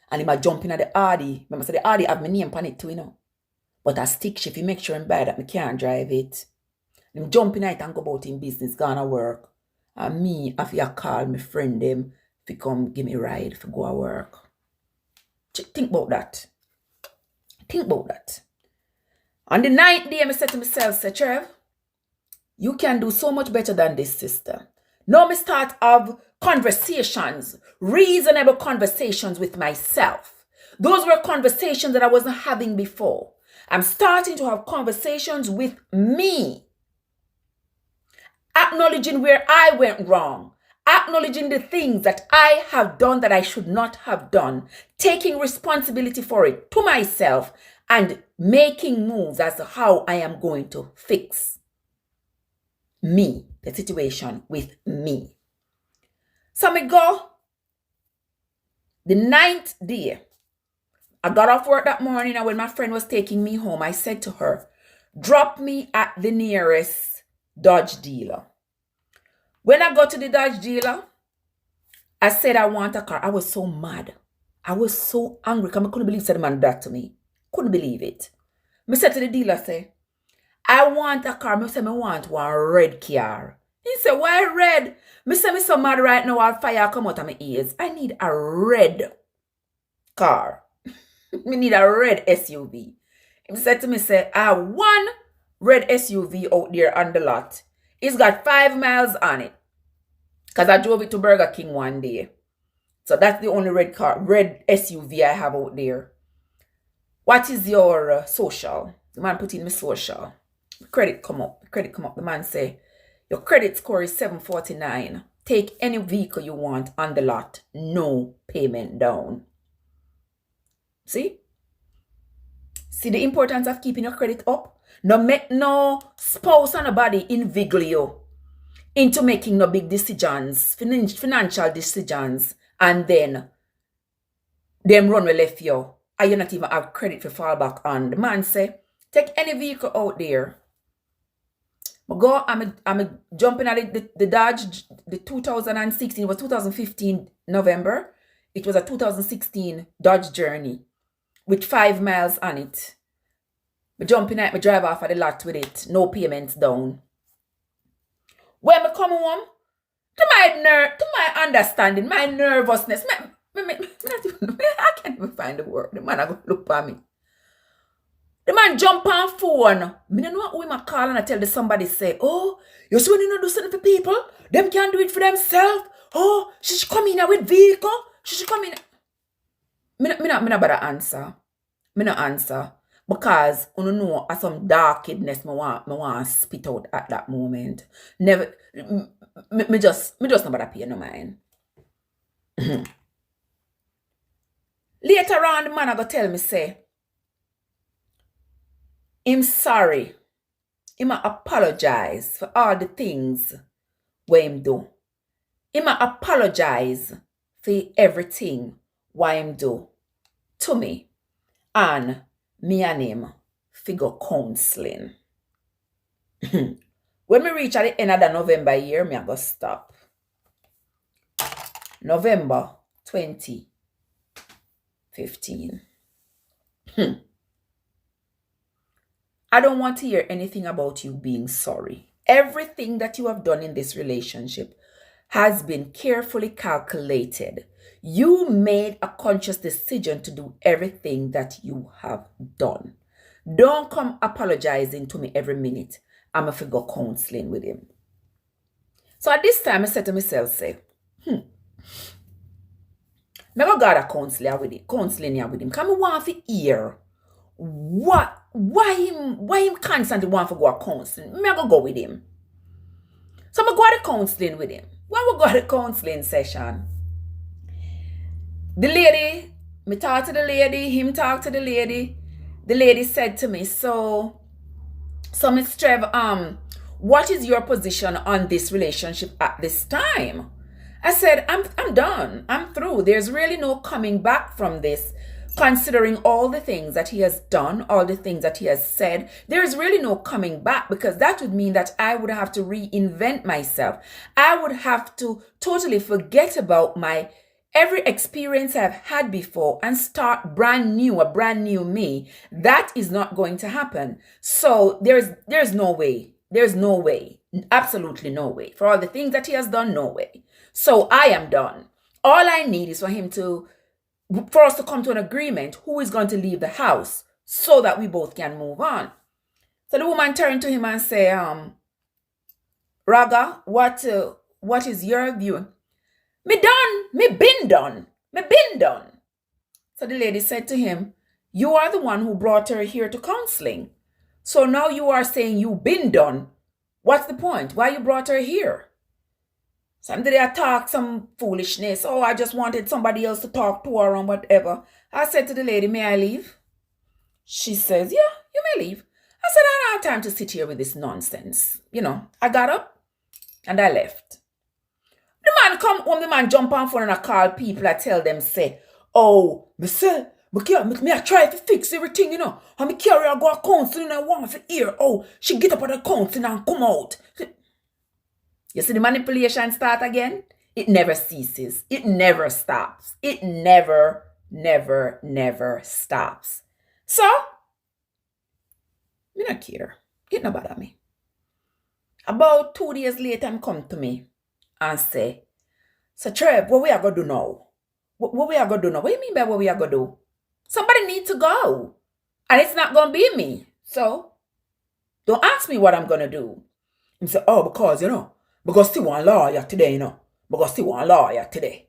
And him a jump in at the RD. Remember, say the RD have my name on it too, you know. But a stick shift, he make sure him buy that me can't drive it. Him jump in it and go about in business, gonna work. And me, if you call my friend them, if you come give me a ride, if you go to work. Think about that. Think about that. On the 9th day, I said to myself, say, Trev, you can do so much better than this, sister. Now I start have conversations, reasonable conversations with myself. Those were conversations that I wasn't having before. I'm starting to have conversations with me. Acknowledging where I went wrong. Acknowledging the things that I have done that I should not have done. Taking responsibility for it to myself and making moves as to how I am going to fix me, the situation with me. So me go, the 9th day, I got off work that morning and when my friend was taking me home, I said to her, drop me at the nearest Dodge dealer. When I got to the Dodge dealer, I said I want a car. I was so mad. I was so angry because I couldn't believe the man did that to me. Couldn't believe it. I said to the dealer, say, I want a car. I said, I want one red car. He said, why red? I said, I'm so mad right now, I'll fire come out of my ears. I need a red car. I need a red SUV. He said to me, say, I have one red SUV out there on the lot. It's got 5 miles on it. Because I drove it to Burger King one day. So that's the only red SUV I have out there. What is your social? The man put in my social. Credit come up. The man say, your credit score is 749. Take any vehicle you want on the lot. No payment down. See? See the importance of keeping your credit up? No make no spouse and nobody inveigle you into making no big decisions, financial decisions, and then them run will left you. And you not even have credit for fall back on. The man say, take any vehicle out there. I'm jumping at the Dodge, the 2016, it was 2015 November. It was a 2016 Dodge Journey with 5 miles on it. I jumping at, I drive off of the lot with it. No payments down. When I come home, to my understanding, my nervousness, I can't even find the word. The man I go look at me. The man jump on phone. I don't know who I call and I tell somebody say, oh, you see when you not do something for people, them can't do it for themselves. Oh, she should come in with vehicle. She should come in. Me not better answer. Me not answer. Because you know some darkness me want spit out at that moment. Never me just not better pay no mind. Later on the man I go tell me say him sorry. Him apologize for all the things what him do. Him apologize for everything what him do to me. And me and him figure counseling. When we reach at the end of the November year, me I go stop. November 2015. I don't want to hear anything about you being sorry everything that you have done in this relationship has been carefully calculated. You made a conscious decision to do everything that you have done. Don't come apologizing to me every minute. I'm a figure counseling with him. So at this time, I said to myself, say, never got a counseling with him. Come on, want to hear why him constantly want to go a counseling. Me go with him. So I go to counseling with him. When we go to counseling session, the lady, me talk to the lady, him talk to the lady. The lady said to me, so Miss Trev, what is your position on this relationship at this time? I said, I'm done. I'm through. There's really no coming back from this. Considering all the things that he has done, all the things that he has said, there's really no coming back, because that would mean that I would have to reinvent myself. I would have to totally forget about my every experience I've had before and start brand new, a brand new me. That is not going to happen. So there's no way. There's no way. Absolutely no way. For all the things that he has done, no way. So I am done. All I need is for us to come to an agreement who is going to leave the house so that we both can move on. So the woman turned to him and said, Raga, what is your view? Me done. Me been done. So the lady said to him, you are the one who brought her here to counseling. So now you are saying you been done. What's the point? Why you brought her here? Somebody talk some foolishness. Oh, I just wanted somebody else to talk to her and whatever. I said to the lady, may I leave? She says, yeah, you may leave. I said, I don't have time to sit here with this nonsense. I got up and I left. The man come home, the man jump on phone and I call people. I tell them, say, oh, me I try to fix everything, And me carry her go to counseling and want to hear. Oh, she get up at the counseling and come out. You see the manipulation start again? It never ceases. It never stops. It never stops. So, me not care. It no bother me. About 2 days later, him come to me and say, so Trev, what we are going to do now? What we are going to do now? What do you mean by what we are going to do? Somebody need to go. And it's not going to be me. So, don't ask me what I'm going to do. He say, oh, because still one lawyer today, Because still one lawyer today.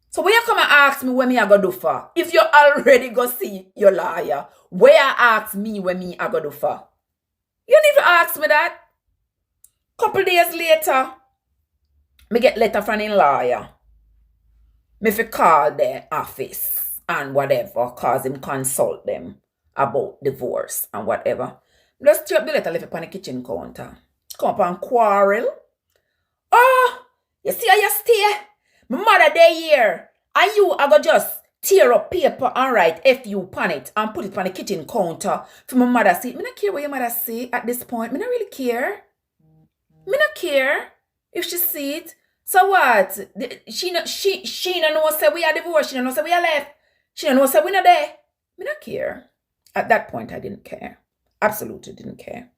So where you come and ask me what me I go do for? If you already go see your lawyer, where ask me what me I go do for? You need to ask me that. Couple days later, me get letter from the lawyer. Me fi call their office and whatever, cause him consult them about divorce and whatever. Just straight the letter left upon the kitchen counter. Come up and quarrel. Oh, you see how you stay? My mother day here. And you are going to just tear up paper and write FU upon it and put it on the kitchen counter for my mother see. Me not care what your mother say at this point. Me not really care. Me not care if she see it. So what? She no know say we are divorced. She no know say we are left. She no know say we not there. Me not care. At that point, I didn't care. Absolutely didn't care.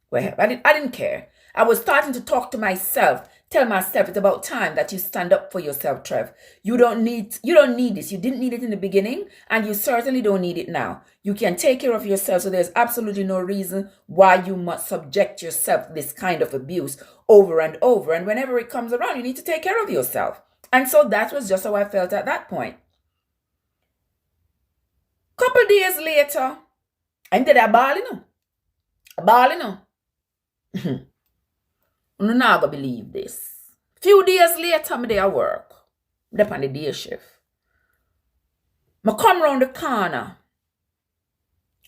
Well, I didn't care. I was starting to talk to myself, tell myself it's about time that you stand up for yourself, Trev. You don't need this. You didn't need it in the beginning, and you certainly don't need it now. You can take care of yourself, so there's absolutely no reason why you must subject yourself to this kind of abuse over and over. And whenever it comes around, you need to take care of yourself. And so that was just how I felt at that point. Couple days later, I did a ball, I'm not gonna believe this. Few days later, I'm there at work. I'm on the day shift. I come round the corner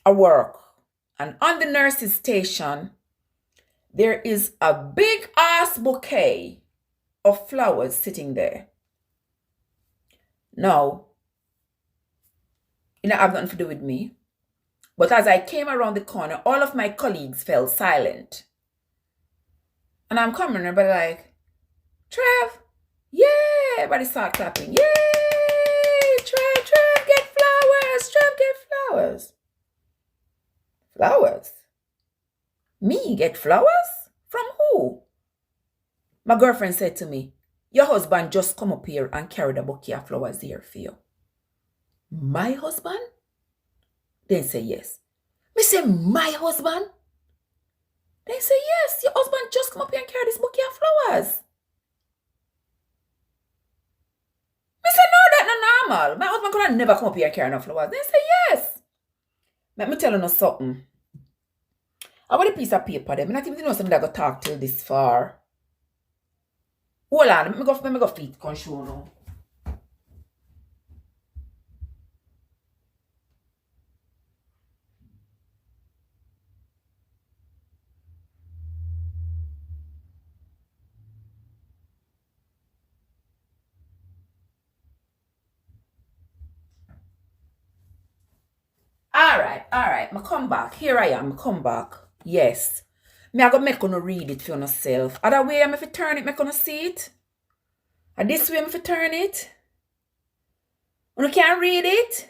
at work, and on the nurse's station, there is a big ass bouquet of flowers sitting there. Now, it don't have nothing to do with me. But as I came around the corner, all of my colleagues fell silent. And I'm coming, and everybody like, Trev, yeah, everybody start clapping. Yay, Trev, get flowers, Trev, get flowers. Flowers? Me get flowers? From who? My girlfriend said to me, your husband just come up here and carried a bouquet of flowers here for you. My husband? They say yes. Me say, my husband? They say yes, your husband just come up here and carry this bouquet of flowers. Me say, no, that's not normal. My husband could have never come up here and carry no flowers. They say yes. Let me tell you something. I want a piece of paper there. I not even know something that I go talk till this far. Hold on, let me go feet control now. All right. I come back. Here I am. I come back. Yes. Me I go make you read it for yourself. Other way I'm if you turn it, make you see it. And this way I'm if you turn it. You can't read it.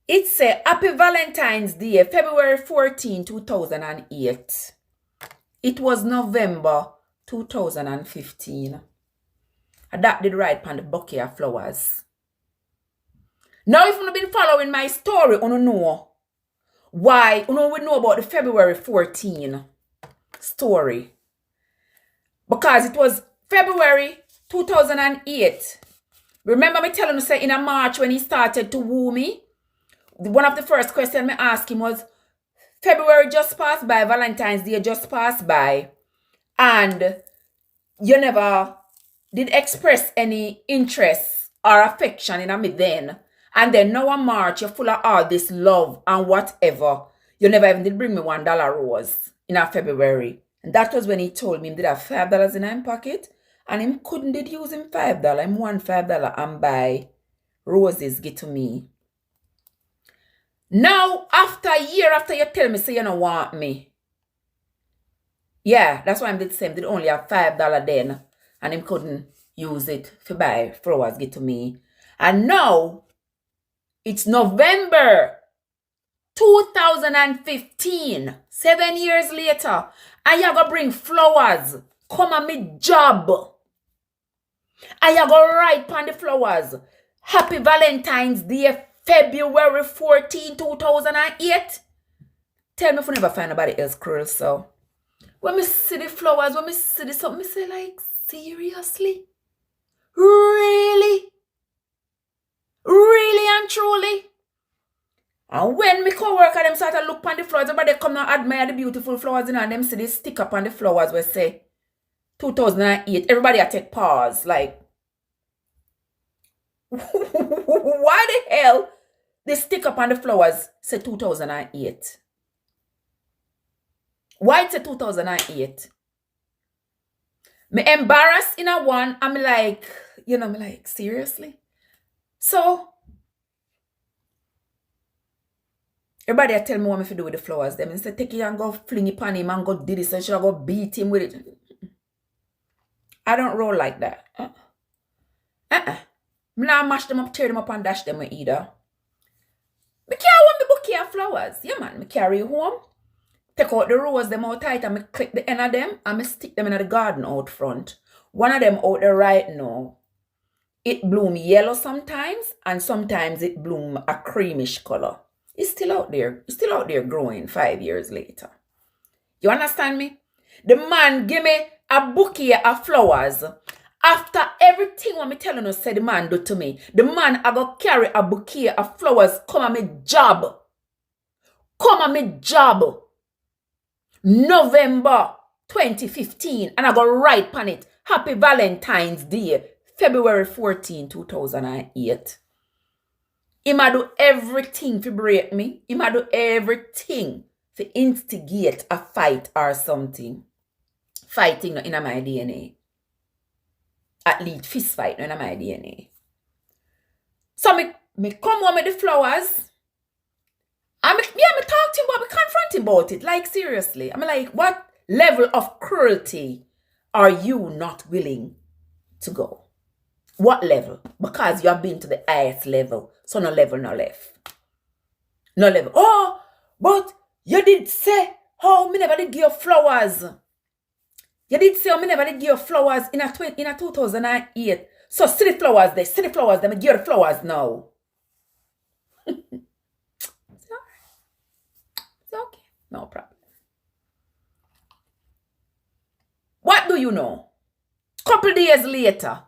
It say Happy Valentine's Day, February 14, 2008. It was November 2015. And that did right on the bouquet of flowers. Now, if you've been following my story, you know why. You know we know about the February 14 story. Because it was February 2008. Remember me telling you, say, in a March when he started to woo me? One of the first questions I asked him was, February just passed by, Valentine's Day just passed by, and you never did express any interest or affection in me then. And then now in March, you're full of all this love and whatever. You never even did bring me $1 rose in February. And that was when he told me he did have $5 in his pocket. And him couldn't did use him $5. Him want $5 and buy roses get to me. Now, after a year after you tell me, say you don't want me. Yeah, that's why I did the same. Did only have $5 then. And him couldn't use it to buy flowers get to me. And now, it's November 2015. 7 years later. And you go bring flowers. Come on me job. And you go write on the flowers. Happy Valentine's Day, February 14, 2008. Tell me if you never find nobody else cruel, so. When me see the flowers, when me see the something, me say like, seriously? Really? Really and truly? And when me co-worker them start to look on the flowers, everybody come and admire the beautiful flowers, and them see this stick up on the flowers where say 2008. Everybody I take pause, like, why the hell they stick up on the flowers say 2008? Why it say 2008? Me embarrassed in a one, I'm like, you know, me like, seriously? So, everybody tell me what me to do with the flowers. Them say, take it and go fling it on him and go do this and should I go beat him with it. I don't roll like that. Me not mash them up, tear them up and dash them either. Me carry one the bouquet of flowers. Yeah, man. Me carry it home. Take out the rose, them out tight, and me clip the end of them, and me stick them in the garden out front. One of them out there right now, it bloom yellow sometimes, and sometimes it bloom a creamish color. It's still out there. It's still out there growing 5 years later. You understand me? The man give me a bouquet of flowers. After everything what me telling you said the man do to me, the man I go carry a bouquet of flowers come on me job. Come on me job. November 2015. And I go write on it. Happy Valentine's Day. February 14, 2008. He might do everything to break me. He might do everything to instigate a fight or something. Fighting in my DNA. At least fist fight in my DNA. So me come home with the flowers. And me talk to him about, me confront him about it. Like, seriously. I'm like, what level of cruelty are you not willing to go? What level? Because you have been to the highest level. So no level, no left. No level. Oh, but you did say, oh, me never did give you flowers. You did say me never did give you flowers in a 2008. So see the flowers there. See the flowers there. Me give you the flowers now. It's okay. No problem. What do you know? Couple days later,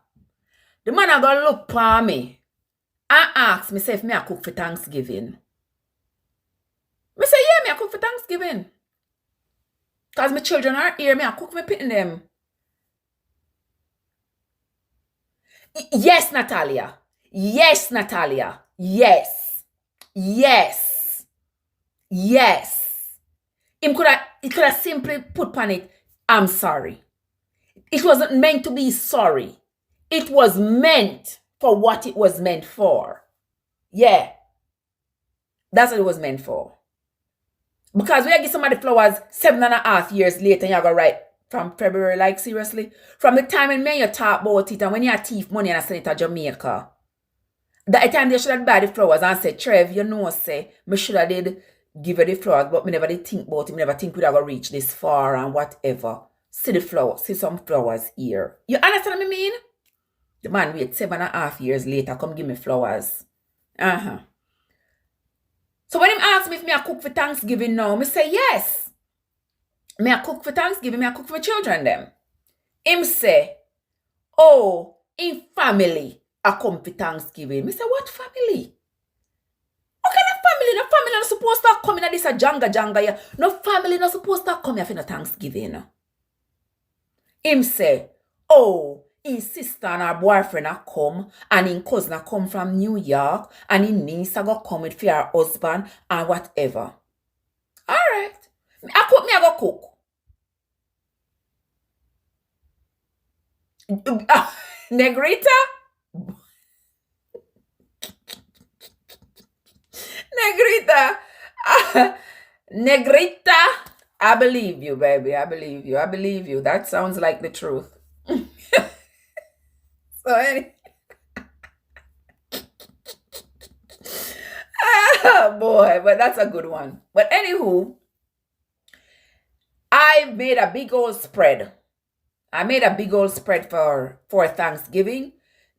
the man a go look for me and ask me if me a cook for Thanksgiving. Me say, yeah, me a cook for Thanksgiving. Because my children are here, me a cook me pitting them. Yes, Natalia. Yes, Natalia. Yes. Yes. Yes. He could have simply put on it, I'm sorry. It wasn't meant to be sorry. It was meant for what it was meant for. Yeah. That's what it was meant for. Because we give somebody flowers 7.5 years later, and you go right from February, like seriously. From the time when me and you talk about it and when you have thief money and I send it to Jamaica. That time they should have buy the flowers and said, Trev, you know, say, me should have did give her the flowers, but me never did think about it. Me never think we'd have reach this far and whatever. See the flowers, see some flowers here. You understand what I mean? The man wait 7.5 years later, come give me flowers. So when him ask me if me a cook for Thanksgiving now, me say yes. Me a cook for Thanksgiving, me a cook for children them. Him say, oh, in family a come for Thanksgiving. Me say, what family? What kind of family? No family not supposed to come in this a janga yeah. No family not supposed to come here for no Thanksgiving. Him say, oh, his sister and her boyfriend a come, and his cousin a come from New York, and his niece a go come with for her husband, and whatever. Alright. I go cook. Negrita? Negrita. Negrita. I believe you, baby. I believe you. I believe you. That sounds like the truth. So anyway. Boy, but that's a good one. But anywho, I made a big old spread. I made a big old spread for Thanksgiving.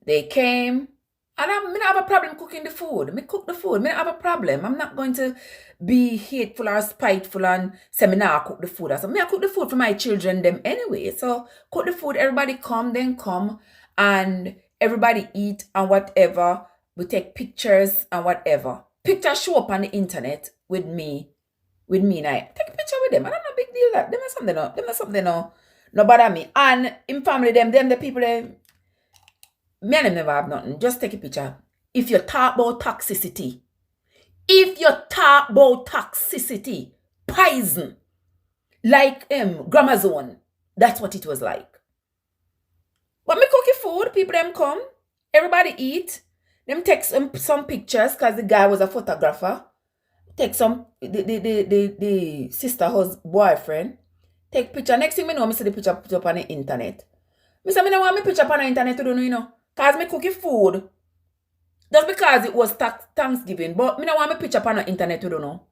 They came, and I don't have a problem cooking the food. Me cook the food. Me don't have a problem. I'm not going to be hateful or spiteful and say me nah cook the food. So me I cook the food for my children them anyway. So cook the food. Everybody come, then come, and everybody eat and whatever. We take pictures and whatever. Pictures show up on the internet with me. And I take a picture with them. I don't know, big deal that. Them is something no bother me. And in family, them the people, me and them never have nothing. Just take a picture. If you talk about toxicity, poison, like Gramazone, that's what it was like. But me cook food, people them come, everybody eat, them take some pictures, because the guy was a photographer. Take some, the sister's boyfriend, take picture. Next thing me know, me see the picture put up on the internet. Me say, me don't want me picture up on the internet to do no, you know. Because me cooking food. Just because it was Thanksgiving. But me don't want me picture up on the internet to do no.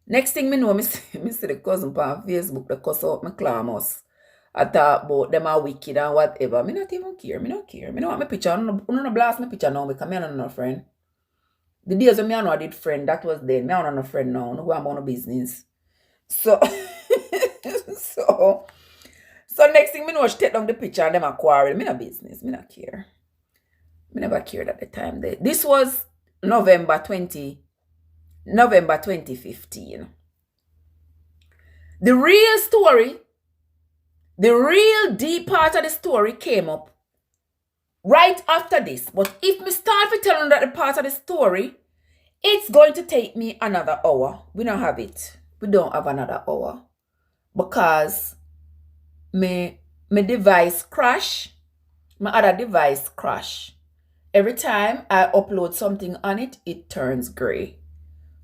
Next thing me know, me see the cousin on Facebook, the cuss out me clamus. I talk about them are wicked and whatever. Me not even care. Me don't care. Me don't want me picture. I don't blast me picture now because me don't know no friend. The days when me and I did friend, that was then. Me and no friend now. No go about no business. So, so next thing me know, she take down the picture and them a quarrel. Me no business. Me not care. Me never cared at the time. This was November 2015. The real story, the real deep part of the story came up right after this. But if me start to tell you that the part of the story, it's going to take me another hour. We don't have it. We don't have another hour. Because my device crash. My other device crash. Every time I upload something on it, it turns gray.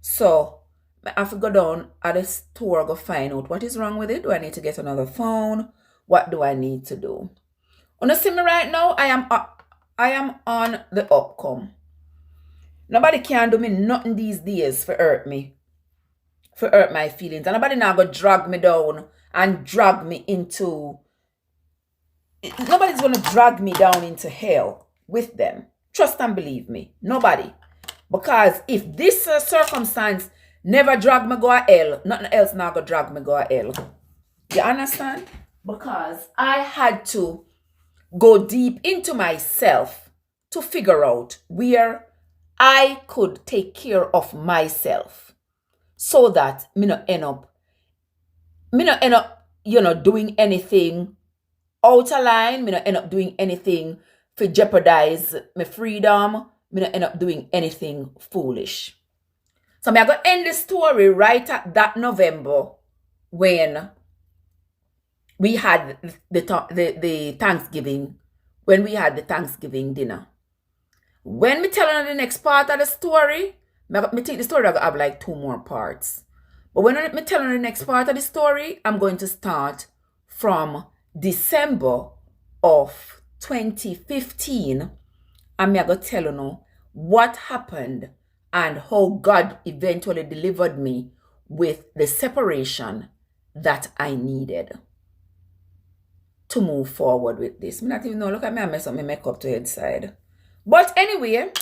So I have to go down at the store, go find out what is wrong with it. Do I need to get another phone? What do I need to do? You see me right now? I am on the upcome. Nobody can do me nothing these days for hurt me. For hurt my feelings. And nobody now go drag me down and drag me into Nobody's going to drag me down into hell with them. Trust and believe me. Nobody. Because if this circumstance never drag me go a hell, nothing else now go drag me go a hell. You understand? Because I had to go deep into myself to figure out where I could take care of myself so that me not end up, doing anything out of line. Me not end up doing anything to jeopardize my freedom. Me not end up doing anything foolish. So I'm going to end the story right at that November when we had the Thanksgiving, when we had the Thanksgiving dinner. When me telling you the next part of the story, me think the story will have like 2 more parts. But when me telling you the next part of the story, I'm going to start from December of 2015, and me going to tell you what happened and how God eventually delivered me with the separation that I needed to move forward with this. Me not even know. Look at me, I mess up my makeup to head side. But anyway,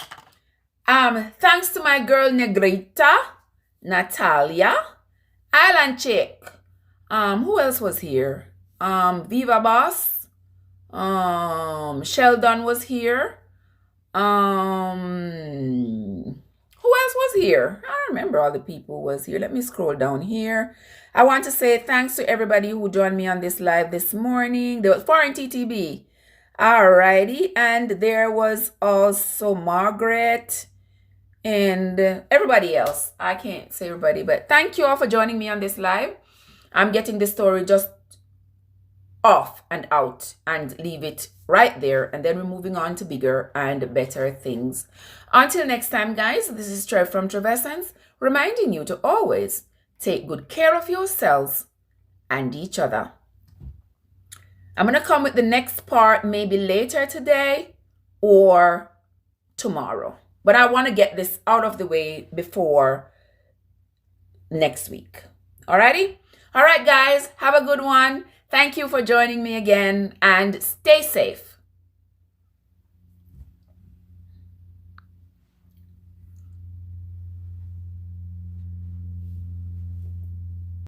thanks to my girl Negrita, Natalia, Island Chick. Who else was here? Viva Boss. Sheldon was here. Who else was here? I don't remember all the people who was here. Let me scroll down here. I want to say thanks to everybody who joined me on this live this morning. There was Foreign TTB. Alrighty. And there was also Margaret and everybody else. I can't say everybody, but thank you all for joining me on this live. I'm getting the story just off and out and leave it right there, and then we're moving on to bigger and better things. Until next time, guys, this is Trev from Trevessence, reminding you to always take good care of yourselves and each other. I'm going to come with the next part maybe later today or tomorrow, but I want to get this out of the way before next week. Alrighty? All right, guys, have a good one. Thank you for joining me again, and stay safe.